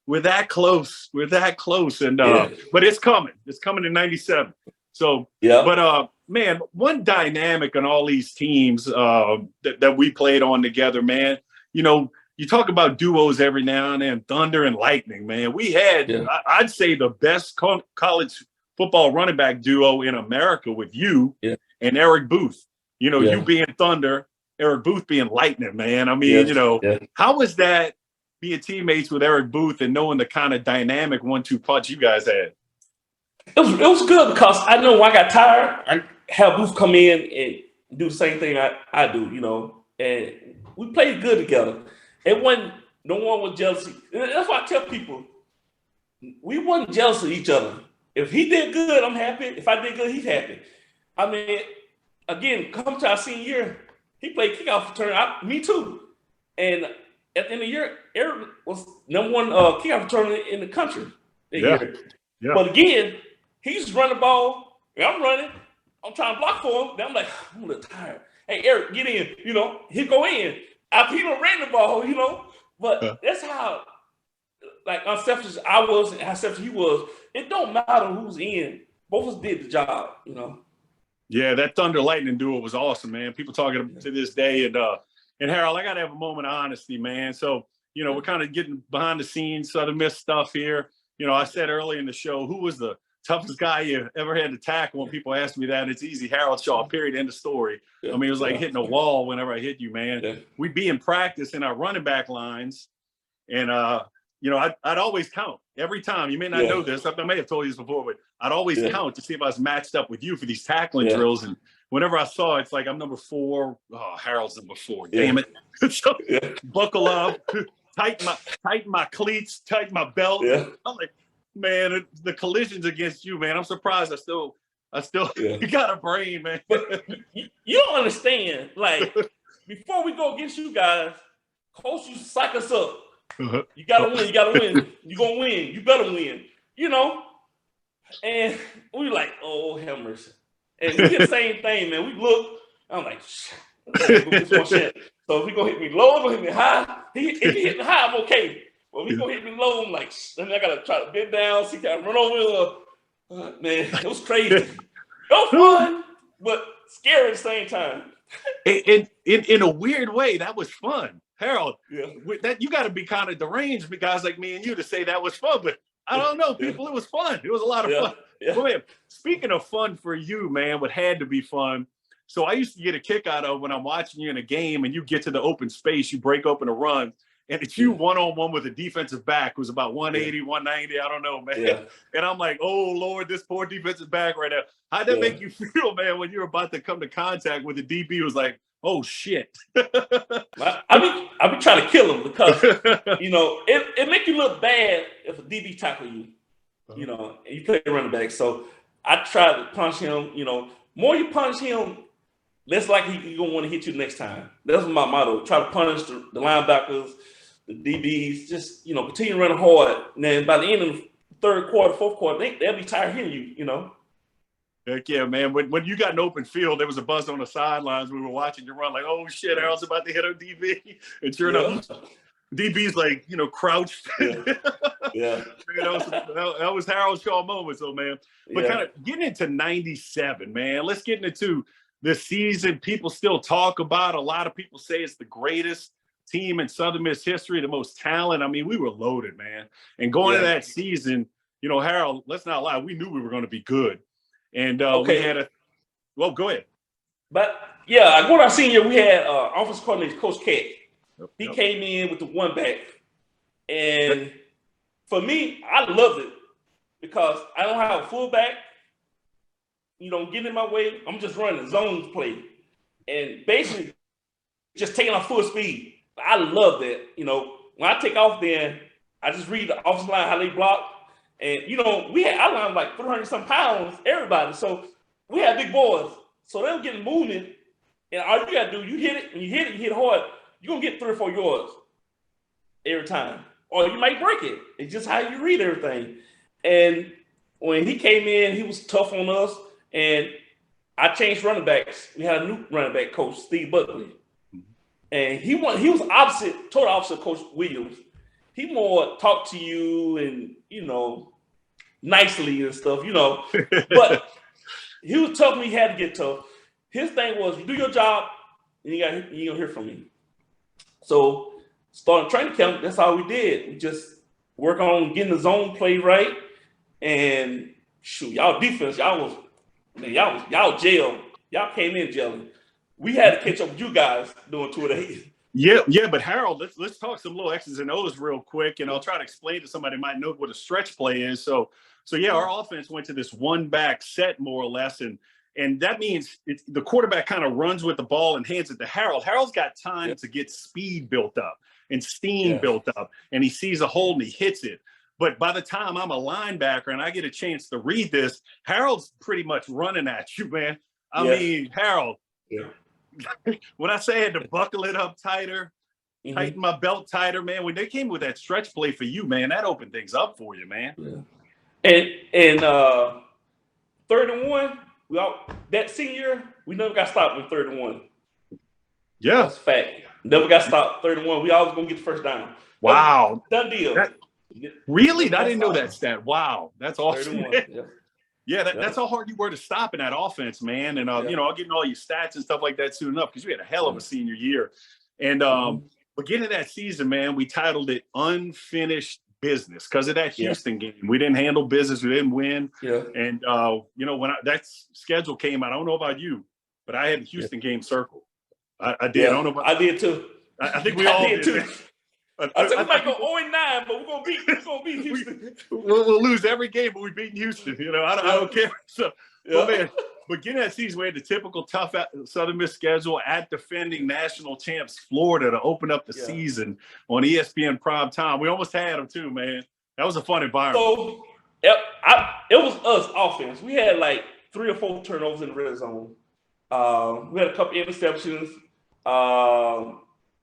we're that close. We're that close. And but it's coming. It's coming in 97. So, but man, one dynamic on all these teams that we played on together, man, you talk about duos every now and then, Thunder and Lightning, man. We had, I'd say, the best college football running back duo in America with you and Eric Booth. You being Thunder, Eric Booth being Lightning, man. I mean, how was that being teammates with Eric Booth and knowing the kind of dynamic 1-2 punch you guys had? It was good because I know when I got tired, I have Booth come in and do the same thing I do, and we played good together. It wasn't, no one was jealousy. That's why I tell people, we wasn't jealous of each other. If he did good, I'm happy. If I did good, he's happy. I mean, again, come to our senior year, He played kickoff return. Me too. And at the end of the year, Eric was #1 kickoff returner in the country that year. Yeah. But again, he's running the ball. I'm running. I'm trying to block for him. Then I'm like, I'm a little tired. Hey, Eric, get in. He go in. After he done ran the ball, But that's how, like, unselfish I was and how selfish he was. It don't matter who's in. Both of us did the job, Yeah, that Thunder Lightning duo was awesome, man. People talking to this day. And Harold, I got to have a moment of honesty, man. So, we're kind of getting behind the scenes Southern Miss stuff here. I said early in the show, who was the toughest guy you ever had to tackle? When people ask me that, and it's easy. Harold Shaw, period, end of story. Yeah. I mean, it was like hitting a wall whenever I hit you, man. Yeah. We'd be in practice in our running back lines. And, I'd always count every time. You may not know this. I may have told you this before, but I'd always count to see if I was matched up with you for these tackling drills. And whenever I saw it, it's like I'm number 4. Oh, Harold's number 4. Damn it. So buckle up, tighten my cleats, tighten my belt. Yeah. I'm like, man, the collisions against you, man. I'm surprised I still you got a brain, man. But you don't understand. Like, before we go against you guys, coach used to psych us up. You gotta win. You gotta win. You gonna win. You better win. And we were like, oh, hell mercy. And we did the same thing, man. We look. I'm like, this one shit. So if he gonna hit me low, gonna hit me high. If he hit me high, I'm okay. But if he gonna hit me low, I'm like, then I gotta try to bend down, see if I can run over. Man, it was crazy. It was fun, but scary at the same time. In a weird way, that was fun. Harold, that you got to be kind of deranged with guys like me and you to say that was fun, but I don't know, people. It was fun. It was a lot of fun. Yeah. Well, man, speaking of fun for you, man, what had to be fun. So I used to get a kick out of when I'm watching you in a game and you get to the open space, you break open a run, and it's you one-on-one with a defensive back who's about 180, 190, I don't know, man. Yeah. And I'm like, oh, Lord, this poor defensive back right now. How'd that make you feel, man, when you're about to come to contact with the DB who was like, oh, shit. I be trying to kill him because, it make you look bad if a DB tackle you, and you play running back. So I try to punch him, more you punch him, less likely he's going to want to hit you next time. That's my motto. Try to punish the linebackers, the DBs, just, continue running hard. And then by the end of the third quarter, fourth quarter, they'll be tired of hitting you, Heck yeah, man. When you got an open field, there was a buzz on the sidelines. We were watching you run like, oh, shit, Harold's about to hit our DB. And sure enough, DB's like, crouched. Yeah. That was Harold Shaw moment, so, man. But kind of getting into 97, man, let's get into this season. People still talk about. A lot of people say it's the greatest team in Southern Miss history, the most talent. I mean, we were loaded, man. And going to that season, Harold, let's not lie, we knew we were going to be good. And we had well, go ahead. But going our senior, we had offense coordinator Coach Cat. He came in with the one back, and for me, I loved it because I don't have a fullback. You don't get in my way. I'm just running zone play, and basically just taking off full speed. I love that. When I take off, then I just read the offensive line how they block. And, we had outlined like 300-some pounds, everybody. So we had big boys. So they were getting movement. And all you got to do, you hit it, and you hit hard, you're going to get 3 or 4 yards every time. Or you might break it. It's just how you read everything. And when he came in, he was tough on us. And I changed running backs. We had a new running back coach, Steve Buckley. And he was total opposite of Coach Williams. He more talk to you and, nicely and stuff, But he was tough when he had to get tough. His thing was, you do your job, and you gonna hear from me. So starting training camp, that's all we did. We just work on getting the zone play right. And shoot, y'all defense, y'all jail. Y'all came in gelling. We had to catch up with you guys doing 2 days. Yeah, but Harold, let's talk some little X's and O's real quick, and I'll try to explain to somebody who might know what a stretch play is. So our offense went to this one back set more or less, and that means the quarterback kind of runs with the ball and hands it to Harold. Harold's got time to get speed built up and steam built up, and he sees a hole and he hits it. But by the time I'm a linebacker and I get a chance to read this, Harold's pretty much running at you, man. I mean, Harold. Yeah. when I say I had to buckle it up tighter, tighten my belt tighter, man, when they came with that stretch play for you, man, that opened things up for you, man. Yeah. And 3rd and 1, that senior year, we never got stopped in 3rd and 1. Yeah. That's a fact. Never got stopped 3rd and 1. We always gonna get the first down. Wow. Done deal. Really? I didn't know that stat. Wow. That's awesome. 3rd and 1. Yeah, that's how hard you were to stop in that offense, man. And you know, I'll get into all your stats and stuff like that soon enough because we had a hell of a senior year. And beginning of that season, man, we titled it Unfinished Business because of that Houston game. We didn't handle business, we didn't win. Yeah. And you know, when that schedule came out, I don't know about you, but I had the Houston game circled. I did. I don't know about I did too. I think we all did too. I said we might go 0-9, but we're gonna beat Houston. We'll lose every game, but we beat Houston. You know, I don't care. So, man, beginning of that season, we had the typical tough Southern Miss schedule at defending national champs Florida to open up the season on ESPN prime time. We almost had them too, man. That was a fun environment. So, it was us offense. We had like 3 or 4 turnovers in the red zone. We had a couple interceptions.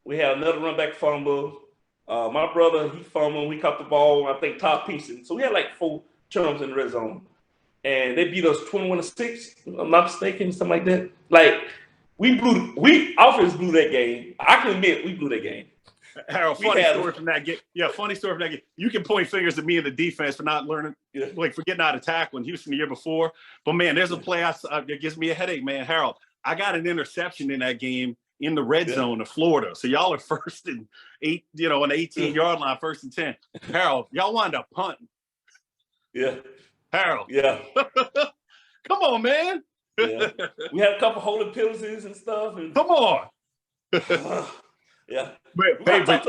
We had another run back fumble. My brother, he fumbled. We caught the ball. I think top piecing. So we had like 4 turnovers in the red zone, and they beat us 21-6. If I'm not mistaken, something like that. Like we offense blew that game. I can admit we blew that game. Harold, funny story from that game. Yeah, funny story from that game. You can point fingers at me and the defense for not learning, like for getting out of tackle in Houston the year before. But man, there's a play that gives me a headache, man. Harold, I got an interception in that game in the red zone of Florida. So y'all are 1st and 8, you know, on the 18-yard line, 1st and 10. Harold, y'all wound up punting. Yeah. Harold. Yeah. Come on, man. Yeah. We had a couple holy penalties and stuff. And come on. Yeah. But bring the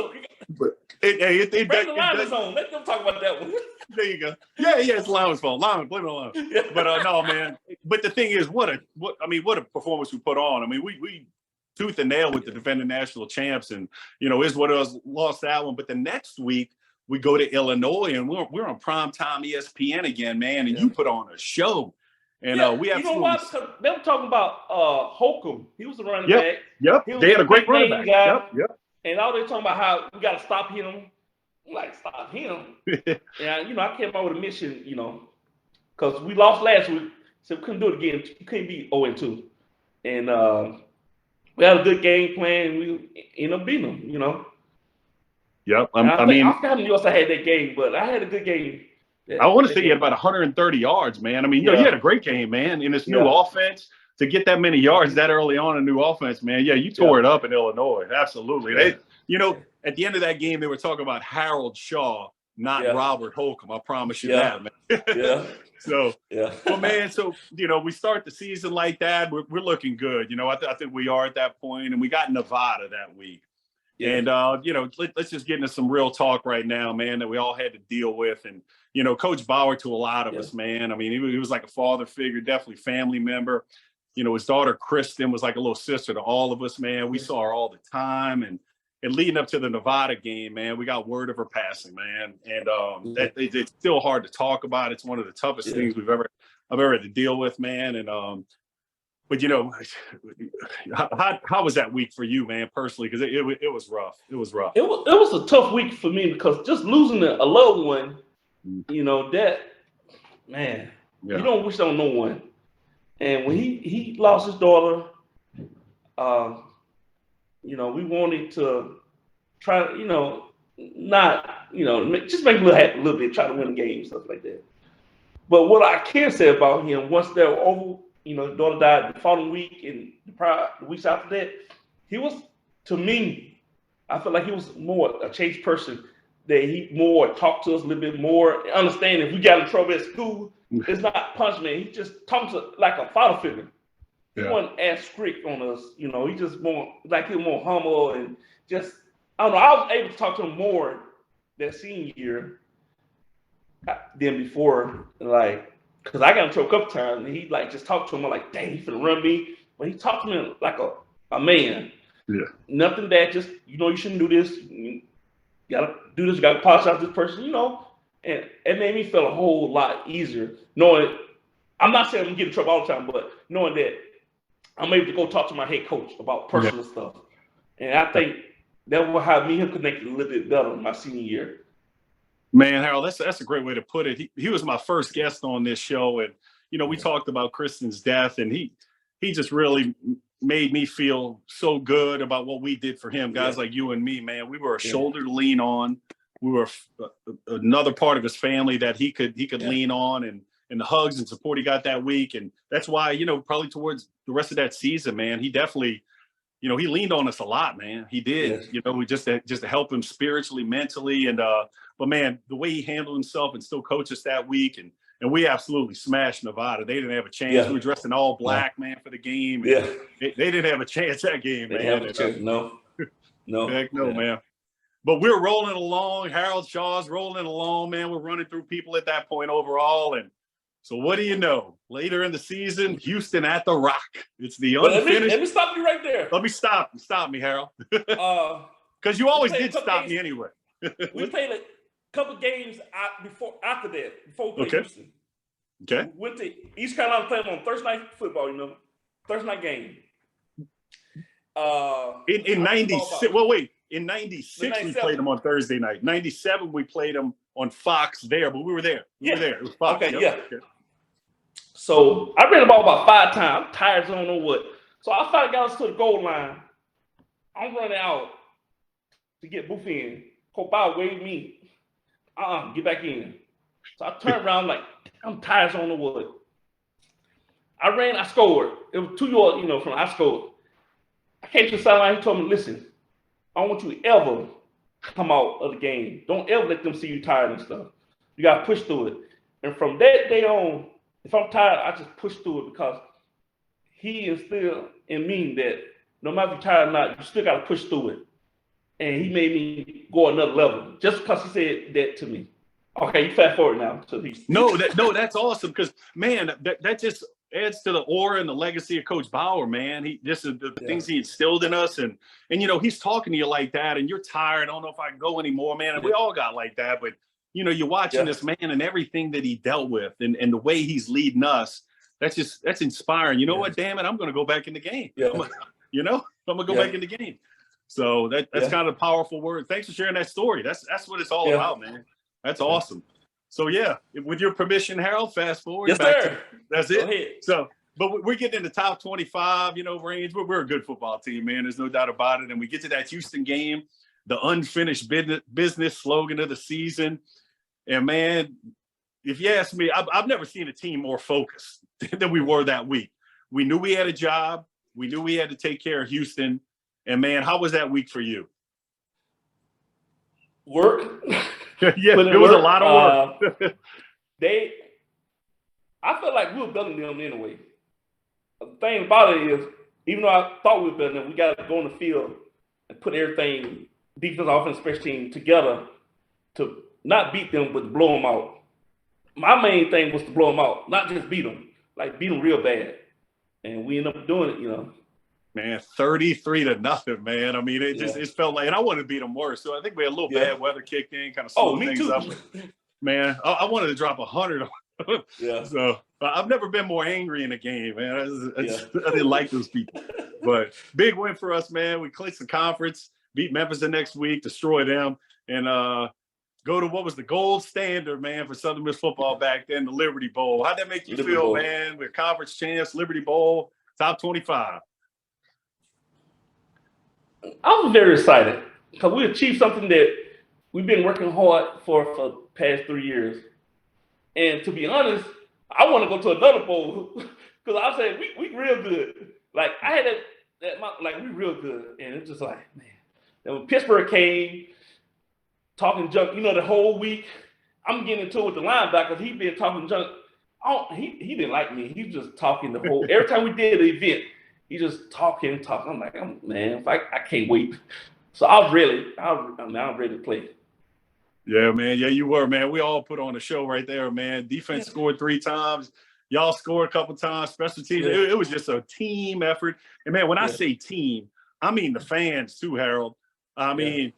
lineman's on. Let them talk about that one. There you go. Yeah, it's the lineman's fault. Blame it on lineman. But no, man. But the thing is, what a performance we put on. I mean, we tooth and nail with the defending national champs, and you know, is what us lost that one. But the next week we go to Illinois, and we're on primetime ESPN again, man. And you put on a show, and we absolutely. You know what? Because they were talking about Holcomb. He was the running back. Yep. They had a great running back. Yep. And all they talking about how we got to stop him. I'm like, stop him. And you know, I came out with a mission, you know, because we lost last week, so we couldn't do it again. We couldn't be 0-2, and we had a good game plan. And we ended up beating them, you know. Yep. I mean, I forgot who else I had that game, but I had a good game. I want to say you had about 130 yards, man. I mean, you know, you had a great game, man, in this new offense. To get that many yards that early on in new offense, man, you tore it up in Illinois. Absolutely. They, you know, at the end of that game, they were talking about Harold Shaw, not Robert Holcomb. I promise you that, man. So, well, man, so, you know, we start the season like that. We're looking good. You know, I think we are at that point, and we got Nevada that week. And, you know, let's just get into some real talk right now, man, that we all had to deal with. And, you know, Coach Bauer to a lot of us, man. I mean, he was like a father figure, definitely family member. You know, his daughter, Kristen, was like a little sister to all of us, man. We saw her all the time. And leading up to the Nevada game, man, we got word of her passing, man. And it's still hard to talk about. It's one of the toughest things I've ever had to deal with, man. And, but, you know, how was that week for you, man, personally? Because it was rough. It was rough. It was a tough week for me because just losing a loved one, you know, that, man, you don't wish on no one. And when he lost his daughter, you know, we wanted to try, you know, not, you know, just make him a little bit, try to win the game, stuff like that. But what I can say about him, once they were over, you know, his daughter died the following week and the weeks after that, he was, to me, I feel like he was more a changed person. That he more talked to us a little bit more, understand if we got in trouble at school, it's not punishment. He just talks like a father figure. He wasn't as strict on us, you know. He just more like he was more humble and just I don't know. I was able to talk to him more that senior year than before, like because I got in trouble a couple times and he like just talked to him. I'm like, dang, he finna run me, but he talked to me like a man. Yeah, nothing that just you know you shouldn't do this. You gotta do this. You gotta apologize to this person, you know. And it made me feel a whole lot easier knowing. I'm not saying I'm getting in trouble all the time, but knowing that I'm able to go talk to my head coach about personal stuff. And I think that will have me and him connected a little bit better in my senior year. Man, Harold, that's a great way to put it. He was my first guest on this show, and we talked about Kristen's death, and he just really made me feel so good about what we did for him. Guys like you and me, man, we were a shoulder to lean on. We were another part of his family that he could lean on, and the hugs and support he got that week, and that's why probably towards the rest of that season, man, he definitely. He leaned on us a lot, man. He did, we just to help him spiritually, mentally. And, but man, the way he handled himself and still coached us that week. And we absolutely smashed Nevada. They didn't have a chance. We were dressed in all black, man, for the game. They didn't have a chance that game, man. They have a chance. No. Heck no, man. But we're rolling along. Harold Shaw's rolling along, man. We're running through people at that point overall. And so what do you know? Later in the season, Houston at the Rock. It's the unfinished. Let me stop you right there. Let me stop me, Harold. Because you always did stop me anyway. We played a couple games before we played Houston. Okay. We went to East Carolina, playing on Thursday night football. Thursday night game. In 96. Well, wait. In 96, we played them on Thursday night. 97, we played them on Fox there, but we were there. We were there. It was Fox. Okay, Okay. So I ran the ball about 5 times. I'm tired, so I don't know what. So I finally got us to the goal line. I'm running out to get Booth in. Coach Bow waved me. Get back in. So I turned around like, I'm tired, so I don't know what. I ran, I scored. It was 2 yards, from I scored. I came to the sideline, he told me, listen, I don't want you to ever come out of the game. Don't ever let them see you tired and stuff. You got to push through it. And from that day on, if I'm tired, I just push through it because he instilled in me that no matter if you're tired or not, you still got to push through it. And he made me go another level just because he said that to me. Okay, you fast forward now. No, that's awesome because, man, that just adds to the aura and the legacy of Coach Bauer, man. He just the things he instilled in us, and he's talking to you like that, and you're tired. I don't know if I can go anymore, man. And we all got like that, but you're watching this man and everything that he dealt with, and the way he's leading us. That's inspiring. You know what? Damn it, I'm going to go back in the game. I'm going to go back in the game. So that's kind of a powerful word. Thanks for sharing that story. That's what it's all about, man. That's awesome. So with your permission, Harold, fast forward. Yes, sir. That's it. Go ahead. So, but we're getting in the top 25, range. We're a good football team, man. There's no doubt about it. And we get to that Houston game, the unfinished business slogan of the season. And man, if you ask me, I've never seen a team more focused than we were that week. We knew we had a job. We knew we had to take care of Houston. And man, how was that week for you? Work. It was a lot of work. I felt like we were better than them anyway. The thing about it is, even though I thought we were better than them, we got to go on the field and put everything, defense, offense, special team, together to not beat them, but to blow them out. My main thing was to blow them out, not just beat them, like beat them real bad. And we ended up doing it, Man, 33-0, man. I mean, it felt like, and I wanted to beat them worse. So I think we had a little bad weather kicked in, kind of slowed things up. Man, I wanted to drop 100. So I've never been more angry in a game, man. I didn't like those people. But big win for us, man. We clinched the conference, beat Memphis the next week, destroy them, and go to what was the gold standard, man, for Southern Miss football back then, the Liberty Bowl. How'd that make you feel, man? We're conference champs, Liberty Bowl, top 25. I was very excited because we achieved something that we've been working hard for the past 3 years. And to be honest, I want to go to another bowl because I said we real good. Like I had that we real good, and it's just like, man. And when Pittsburgh came, talking junk, the whole week, I'm getting into it with the linebackers. He been talking junk. He didn't like me. He was just talking the whole. Every time we did the event, he just talking. I'm like, man, I can't wait. So I'm ready to play. Yeah, man. Yeah, you were, man. We all put on a show right there, man. Defense scored 3 times. Y'all scored a couple times. Special teams. Yeah. It was just a team effort. And man, when I say team, I mean the fans too, Harold. I mean,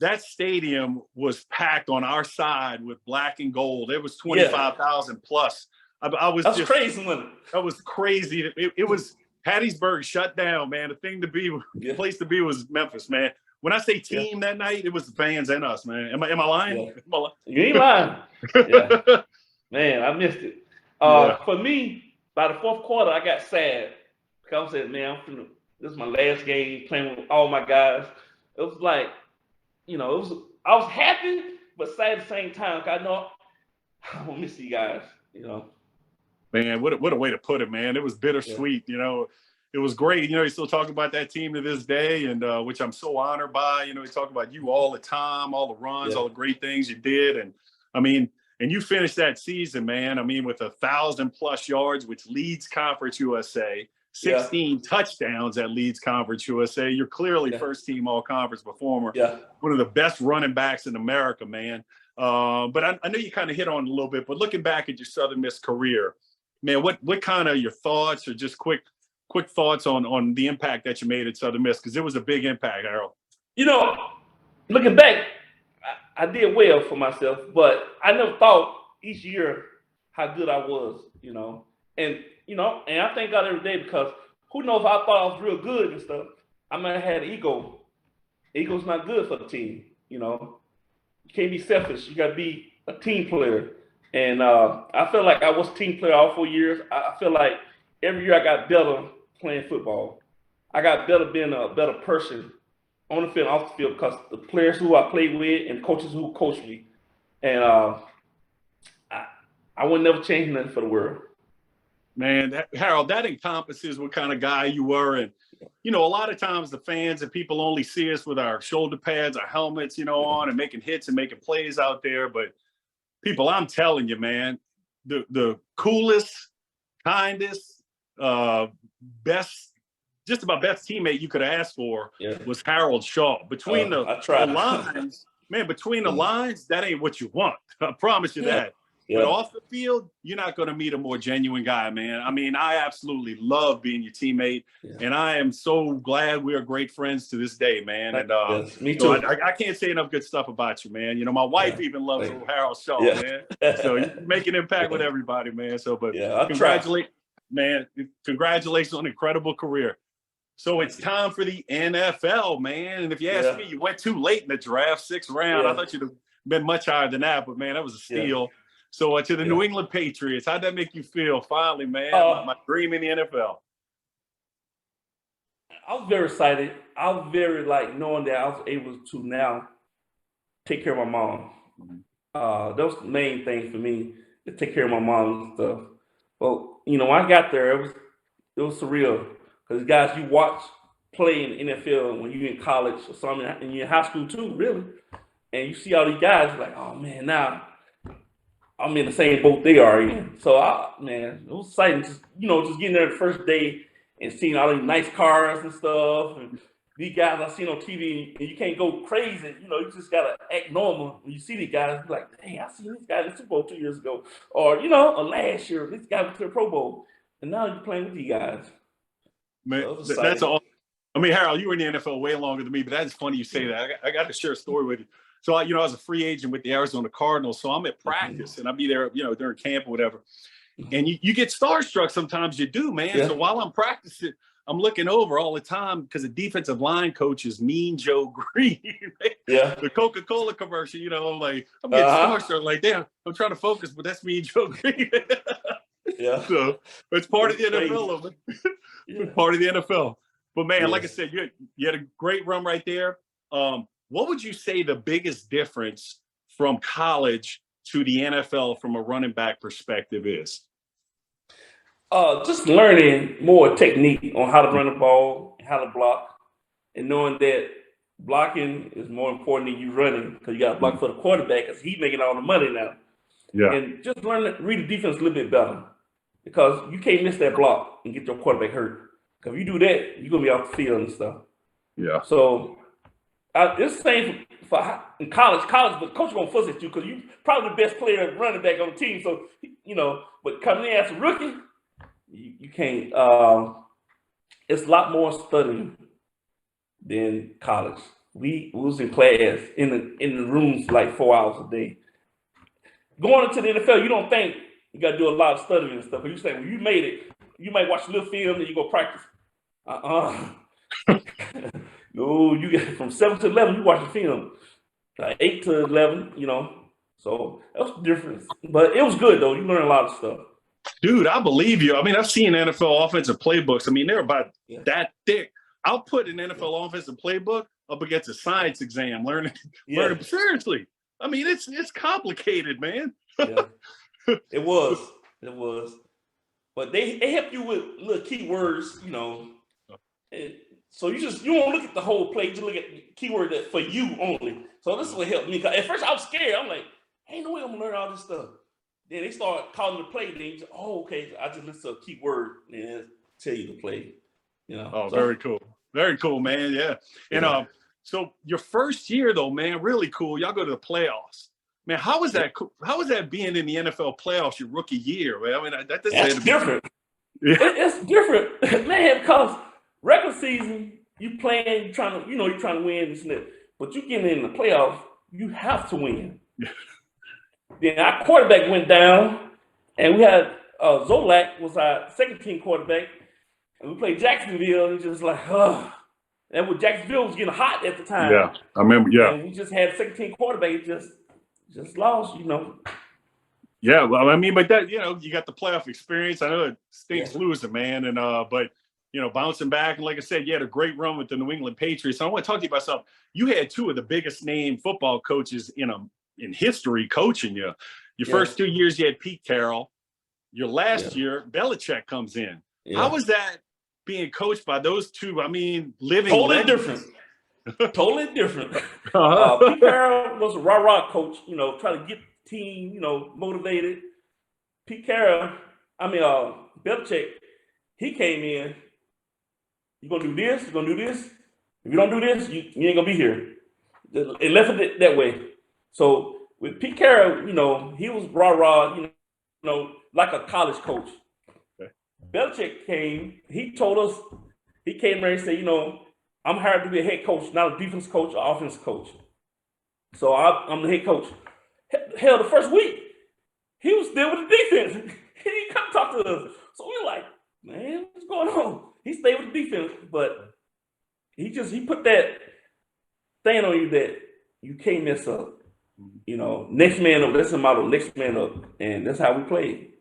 that stadium was packed on our side with black and gold. It was 25,000 plus. I was That's crazy, wasn't it? That was crazy. It was Hattiesburg shut down, man. The place to be was Memphis, man. When I say team that night, it was the fans and us, man. Am I lying? Yeah. You ain't lying. Yeah. Man, I missed it. For me, by the fourth quarter, I got sad because I said, man, this is my last game playing with all my guys. It was like, I was happy, but sad at the same time. Cause I know I don't miss you guys, Man, what a way to put it, man. It was bittersweet, It was great. You still talk about that team to this day, and which I'm so honored by. We talk about you all the time, all the runs, all the great things you did. And and you finished that season, man. With 1,000+ yards, which leads Conference USA, 16 touchdowns at Leeds Conference USA. You're clearly first team all-conference performer. Yeah. One of the best running backs in America, man. But I know you kind of hit on it a little bit, but looking back at your Southern Miss career, man, what kind of your thoughts or just quick thoughts on the impact that you made at Southern Miss? Because it was a big impact, Harold. Looking back, I did well for myself, but I never thought each year how good I was, and I thank God every day, because who knows if I thought I was real good and stuff, I might have had ego. Ego's not good for the team, You can't be selfish. You got to be a team player. And I feel like I was a team player all 4 years. I feel like every year I got better playing football. I got better being a better person on the field, off the field, because the players who I played with and coaches who coached me. And I would never change nothing for the world. Man, Harold, that encompasses what kind of guy you were. And, a lot of times the fans and people only see us with our shoulder pads, our helmets, on and making hits and making plays out there. But people, I'm telling you, man, the coolest, kindest, best teammate you could ask for was Harold Shaw. Between the lines, man, between the lines, that ain't what you want. I promise you that. Yeah. But off the field, you're not going to meet a more genuine guy, man. I absolutely love being your teammate, and I am so glad we are great friends to this day, man. And me too. I can't say enough good stuff about you, man. My wife even loves old Harold Shaw, man. So you make an impact with everybody, man. So, but congratulations on an incredible career. So it's time for the NFL, man. And if you ask me, you went too late in the draft, 6th round. I thought you'd have been much higher than that, but man, that was a steal. So to the New England Patriots, how'd that make you feel? Finally, man, my dream in the NFL. I was very excited. I was very knowing that I was able to now take care of my mom. That was the main thing for me, to take care of my mom and stuff. Well, when I got there, it was surreal, because guys you watch play in the NFL when you're in college or something, and you're in high school too, really, and you see all these guys, you're like, oh man, now I'm in the same boat they are in. So, it was exciting. Just getting there the first day and seeing all these nice cars and stuff. And these guys I seen on TV, and you can't go crazy. You just got to act normal. When you see these guys, you're like, dang, I seen this guy in the Super Bowl 2 years ago. Or, or last year, this guy went to the Pro Bowl. And now you're playing with these guys. Man, that's all. Harold, you were in the NFL way longer than me, but that's funny you say that. I got to share a story with you. So, I was a free agent with the Arizona Cardinals. So I'm at practice, and I'll be there, during camp or whatever. And you get starstruck sometimes, you do, man. Yeah. So while I'm practicing, I'm looking over all the time, because the defensive line coach is Mean Joe Green. The Coca-Cola commercial, I'm getting starstruck like, damn, I'm trying to focus, but that's Mean Joe Green. So it's part of the NFL. Part of the NFL. But, man, like I said, you had a great run right there. What would you say the biggest difference from college to the NFL from a running back perspective is? Just learning more technique on how to run the ball, how to block, and knowing that blocking is more important than you running, because you got to block for the quarterback, because he's making all the money now. Yeah. And just learn to read the defense a little bit better, because you can't miss that block and get your quarterback hurt. Because if you do that, you're going to be off the field and stuff. Yeah. So it's the same for in college, the coach is going to fuss at you, because you're probably the best player running back on the team. So, but coming in as a rookie, you can't. It's a lot more studying than college. We was in class in the rooms like 4 hours a day. Going into the NFL, you don't think you got to do a lot of studying and stuff. But you say, when you made it, you might watch a little film and you go practice. Uh-uh. No, you get from 7 to 11, you watch the film. 8 to 11, So that was the difference. But it was good, though. You learn a lot of stuff. Dude, I believe you. I mean, I've seen NFL offensive playbooks. I mean, they're about that thick. I'll put an NFL offensive playbook up against a science exam, learning seriously. I mean, it's complicated, man. Yeah. It was. But they help you with little key words, so you don't look at the whole play, you just look at the keyword that for you only. So this is what helped me. Cause at first I was scared. I'm like, ain't no way I'm gonna learn all this stuff. Then they start calling the play. Then you just, okay. I just listen to a keyword and tell you the play. Oh, very cool. Very cool, man. Yeah. And so your first year though, man, really cool. Y'all go to the playoffs. Man, how was that? How was that being in the NFL playoffs your rookie year? Man? I mean, that's different. Yeah. It's different, man. Because regular season, you playing, you're trying to win this and that. But you get in the playoffs, you have to win. Then our quarterback went down, and we had Zolak was our second team quarterback, and we played Jacksonville, and just like, and with Jacksonville was getting hot at the time. Yeah, I remember. Yeah, and we just had a second team quarterback, just lost, Yeah, well, I mean, but that you got the playoff experience. I know it stinks losing, man, and but bouncing back, and like I said, you had a great run with the New England Patriots. So I want to talk to you about something. You had two of the biggest name football coaches in history coaching you. Your first 2 years, you had Pete Carroll. Your last year, Belichick comes in. Yeah. How was that being coached by those two? I mean, living totally different. Totally different. Pete Carroll was a rah-rah coach, trying to get the team, motivated. Pete Carroll, Belichick, he came in, you're going to do this, you're going to do this. If you don't do this, you ain't going to be here. It left it that way. So with Pete Carroll, he was rah-rah, like a college coach. Okay. Belichick came, he told us, he came there and said, I'm hired to be a head coach, not a defense coach or offense coach. So I'm the head coach. Hell, the first week, he was still with the defense. He didn't come talk to us. So we were like, man, what's going on? He stayed with the defense, but he put that thing on you that you can't mess up. Next man up. That's the motto, next man up. And that's how we played.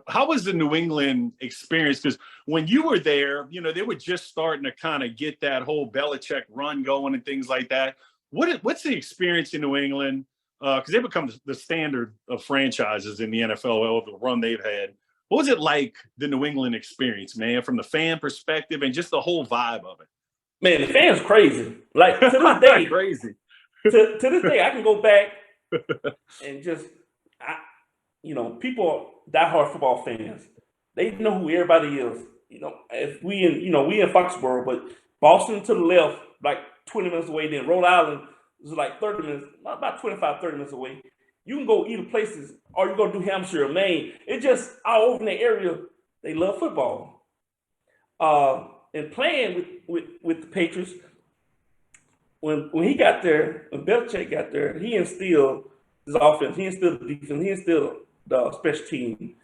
How was the New England experience? Because when you were there, they were just starting to kind of get that whole Belichick run going and things like that. What's the experience in New England? Because they become the standard of franchises in the NFL over the run they've had. What was it like, the New England experience, man, from the fan perspective and just the whole vibe of it? Man, the fans crazy. Like, to this day, crazy. To this day, I can go back and just, people are diehard football fans. They know who everybody is. If we in Foxborough, but Boston to the left, like 20 minutes away, then Rhode Island is like 30 minutes, about 25, 30 minutes away. You can go either places, or you go to New Hampshire or Maine. It just, all over in the area, they love football. And playing with the Patriots, when he got there, when Belichick got there, he instilled his offense, he instilled the defense, he instilled the special team.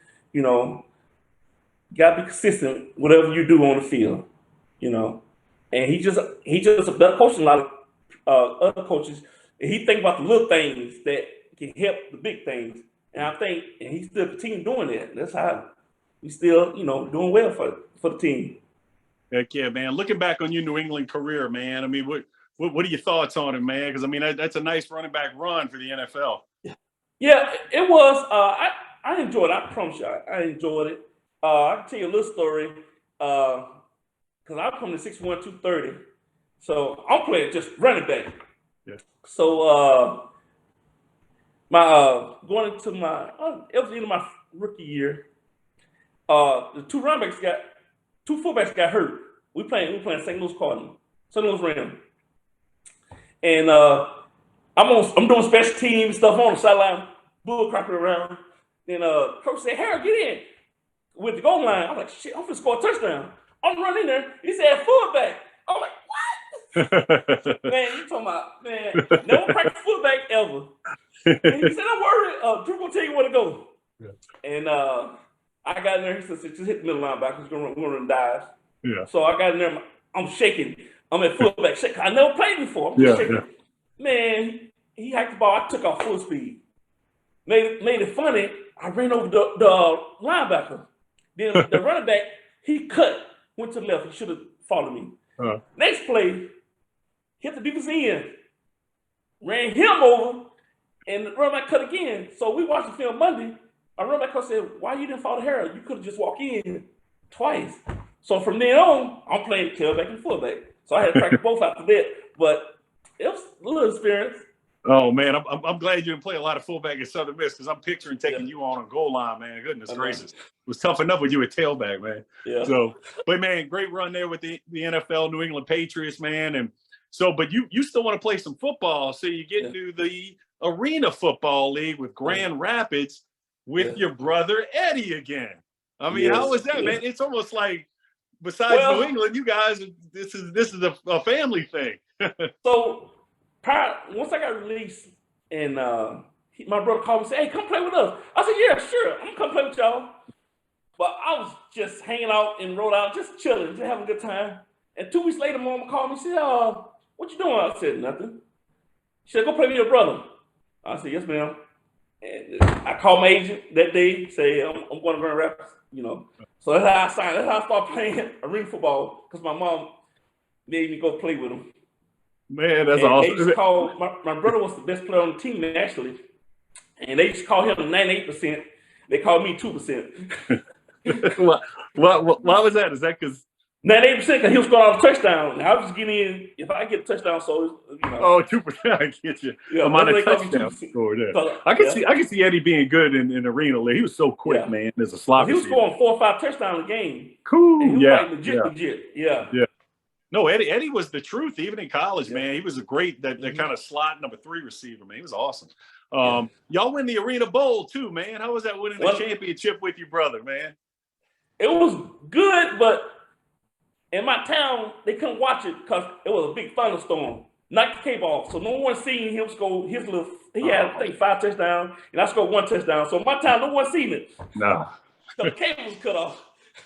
Got to be consistent whatever you do on the field. And he just a better coach than a lot of other coaches. And he think about the little things that can help the big things. And he still continue doing that. That's how we still, doing well for the team. Heck yeah, man. Looking back on your New England career, man, I mean, what are your thoughts on it, man? Because, I mean, that's a nice running back run for the NFL. Yeah, it was. I enjoyed it. I promise you, I enjoyed it. I can tell you a little story. Because I'm coming to 6'1", 230. So I'm playing just running back. Yeah. So going into it was the end of my rookie year. The two fullbacks got hurt. We playing St. Louis Cardinals, St. Louis Rams. And I'm doing special team stuff on the sideline, bull cracking around. Then coach said, Harold, get in. With the goal line, I'm like, shit, I'm finna score a touchdown. I'm running there. He said, fullback. I'm like, what? Man, you talking about, man, never practice fullback ever. And he said, don't worry, Drew gonna tell you where to go. Yeah. And I got in there, he said, just hit the middle linebacker, we're gonna run dives. Yeah. So I got in there. I'm shaking. I'm at fullback. Shaking. I never played before. I'm just Yeah. shaking. Yeah. Man, he hiked the ball. I took off full speed. Made it funny. I ran over the linebacker. Then the running back, he cut, went to the left. He should have followed me. Next play, hit the defense end, ran him over, and the running back cut again. So we watched the film Monday. Our running back coach said, "Why you didn't follow Harold? You could have just walked in twice." So from then on, I'm playing tailback and fullback. So I had to practice both after that. But it was a little experience. Oh man, I'm glad you didn't play a lot of fullback at Southern Miss because I'm picturing taking you on a goal line, man. Goodness gracious, it was tough enough with you at tailback, man. Yeah. So, but man, great run there with the NFL, New England Patriots, man. And so, but you still want to play some football, so you get into the Arena Football League with Grand Rapids with your brother Eddie again. I mean, how was that, man? It's almost like besides New England, you guys, this is a family thing. So. Once I got released, and my brother called me and said, "Hey, come play with us." I said, "Yeah, sure, I'm gonna come play with y'all." But I was just hanging out in Rhode Island, just chilling, just having a good time. And 2 weeks later, Mama called me and said, "What you doing?" I said, "Nothing." She said, "Go play with your brother." I said, "Yes, ma'am." And I called my agent that day, say, I'm going to Grand Rapids, So that's how I signed. That's how I started playing arena football, because my mom made me go play with him. Man, that's awesome. They just called, my brother was the best player on the team, actually. And they just called him 98%. They called me 2%. Why was that? Is that because 98% because he was scoring off a touchdown. I was just getting in, if I get a touchdown, so, Oh, 2%. I get you. Yeah, amount of touchdowns scored there. I can see Eddie being good in arena league. He was so quick, man. As a slot receiver. He was scoring 4 or 5 touchdowns a game. Cool. And he was legit. Yeah. No, Eddie was the truth, even in college, man. He was a great that kind of slot number 3 receiver, man. He was awesome. Y'all win the Arena Bowl too, man. How was that winning the championship with your brother, man? It was good, but in my town, they couldn't watch it because it was a big thunderstorm. Knocked the cape off. So no one seen him score his little, he had, I think, 5 touchdowns, and I scored 1 touchdown. So in my town, no one seen it. No. The cable was cut off.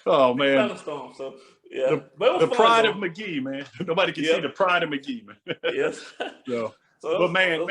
Oh, man. Thunderstorm, so. Yeah, the pride of McGee, man. Nobody can see the pride of McGee, man. Yes. But man,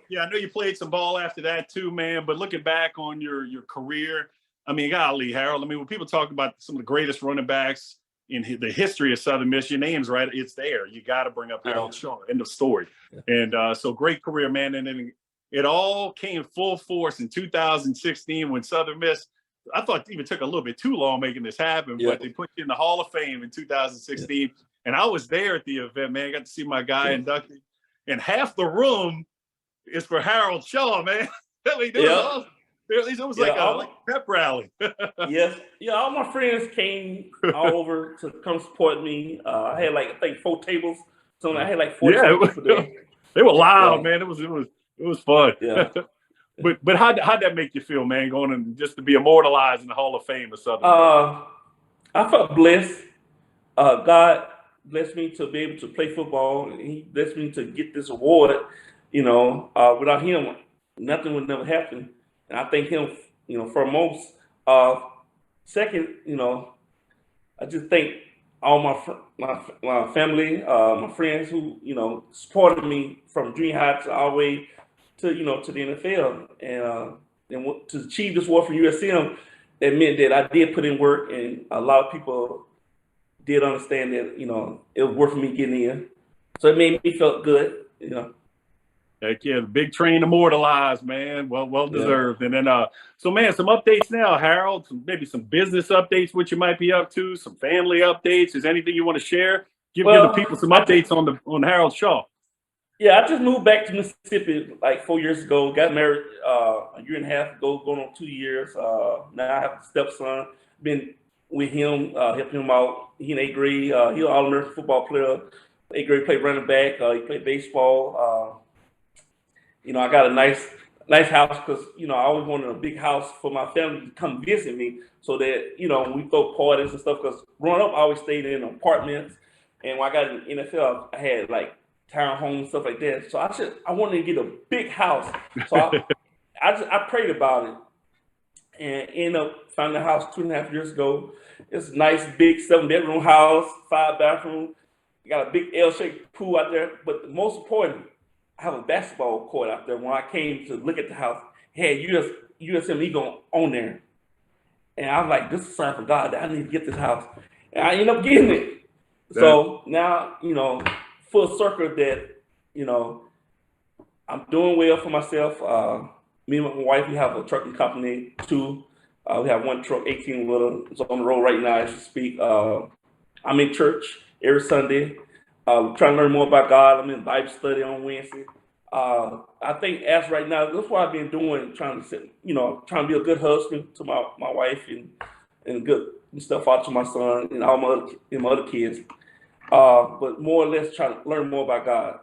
yeah, I know you played some ball after that too, man. But looking back on your career, I mean, golly, Harold. I mean, when people talk about some of the greatest running backs in the history of Southern Miss, your name's right. It's there. You got to bring up Harold Shaw. End of story. And so great career, man. And then it all came full force in 2016 when Southern Miss. I thought it even took a little bit too long making this happen, but they put you in the Hall of Fame in 2016. And I was there at the event, man. I got to see my guy inducted. And half the room is for Harold Shaw, man. I mean, it was like a pep rally. All my friends came all over to come support me. I had I think 4 tables. So I had 40 people there. They were loud, man. It was fun. Yeah. But how'd that make you feel, man, going and just to be immortalized in the Hall of Fame of Southern Miss? I felt blessed. God blessed me to be able to play football. He blessed me to get this award. Without him, nothing would never happen. And I thank him, foremost. Second, I just thank all my family, my friends who, supported me from junior high to all the way to to the NFL, and to achieve this award from USM, it meant that I did put in work, and a lot of people did understand that it was worth me getting in. So it made me feel good. Heck yeah, the big train immortalized, man. Well deserved. And then so man, some updates now, Harold. Maybe some business updates, what you might be up to, some family updates. Is anything you want to share? Give the people some updates on Harold Shaw. Yeah, I just moved back to Mississippi 4 years ago. Got married a year and a half ago, going on 2 years. Now I have a stepson. Been with him, helping him out. He in 8th grade. He's an All-American football player. 8th grade, played running back. He played baseball. I got a nice house because I always wanted a big house for my family to come visit me, so that we throw parties and stuff. Because growing up, I always stayed in apartments, and when I got in the NFL, I had townhomes and stuff like that. So I wanted to get a big house. So I prayed about it, and ended up finding a house 2.5 years ago. It's a nice, big 7-bedroom house, 5 bathrooms. Got a big L-shaped pool out there. But the most important, I have a basketball court out there. When I came to look at the house, it had USM Eagle on there. And I was like, this is a sign from God that I need to get this house. And I ended up getting it. So now, full circle that, I'm doing well for myself. Me and my wife, we have a trucking company too. We have one truck, 18-wheeler. It's on the road right now as we speak. I'm in church every Sunday, trying to learn more about God. I'm in Bible study on Wednesday. I think as right now, that's what I've been doing, trying to be a good husband to my wife and good stuff out to my son and all my other kids. But more or less trying to learn more about God.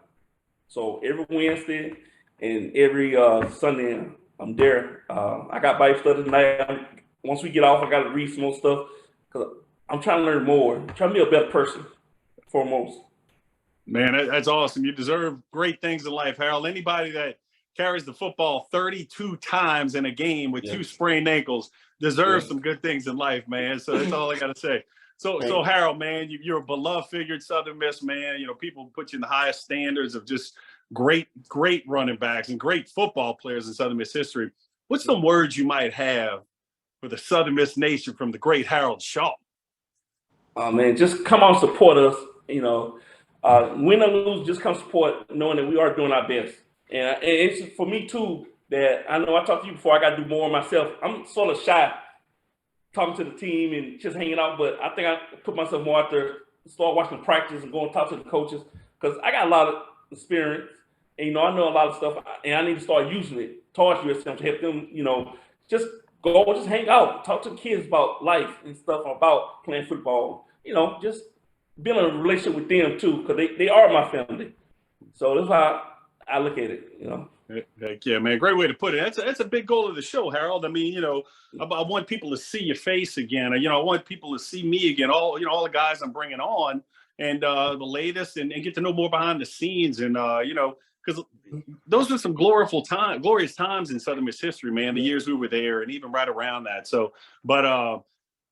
So every Wednesday and every Sunday, I'm there. I got Bible study tonight. Once we get off, I got to read some more stuff because I'm trying to learn more. I'm trying to be a better person, foremost. Man, that's awesome. You deserve great things in life, Harold. Anybody that carries the football 32 times in a game with 2 sprained ankles deserves some good things in life, man. So that's all I got to say. So Harold, man, you're a beloved figure at Southern Miss, man. People put you in the highest standards of just great running backs and great football players in Southern Miss history. What's some words you might have for the Southern Miss Nation from the great Harold Shaw? Man, just come on, support us. Win or lose, just come support, knowing that we are doing our best. And it's for me too that I know I talked to you before. I got to do more myself. I'm sort of shy talking to the team and just hanging out, but I think I put myself more out there, start watching practice and go and talk to the coaches because I got a lot of experience and I know a lot of stuff and I need to start using it towards USM to help them, just go, just hang out, talk to the kids about life and stuff, about playing football, just building a relationship with them too, because they are my family. So that's how I look at it, Heck yeah, man. Great way to put it. That's a big goal of the show, Harold. I mean, I want people to see your face again. I want people to see me again. All the guys I'm bringing on and the latest and get to know more behind the scenes. And, because those are some glorious times in Southern Miss history, man, the years we were there and even right around that. So, but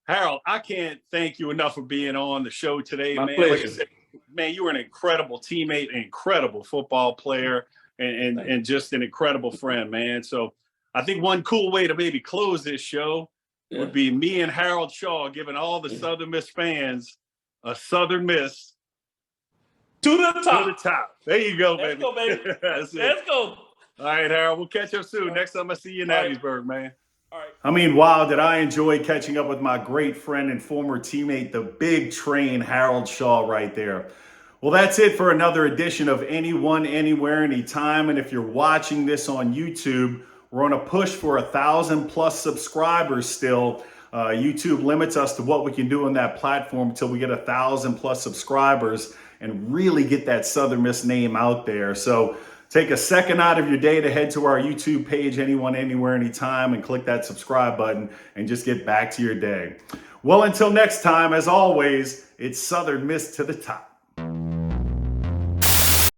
Harold, I can't thank you enough for being on the show today, My man. pleasure. Like I said, man, you were an incredible teammate, an incredible football player. And just an incredible friend, man. So I think one cool way to maybe close this show would be me and Harold Shaw giving all the Southern Miss fans a Southern Miss to the top. To the top. There you go, baby. Let's go, baby. Let's go. All right, Harold. We'll catch up soon. Next time I see you in Hattiesburg, man. All right. I mean, wow, did I enjoy catching up with my great friend and former teammate, the big train Harold Shaw right there. Well, that's it for another edition of Anyone, Anywhere, Anytime. And if you're watching this on YouTube, we're on a push for 1,000+ subscribers still. YouTube limits us to what we can do on that platform until we get 1,000+ subscribers and really get that Southern Miss name out there. So take a second out of your day to head to our YouTube page, Anyone, Anywhere, Anytime, and click that subscribe button and just get back to your day. Well, until next time, as always, it's Southern Miss to the top.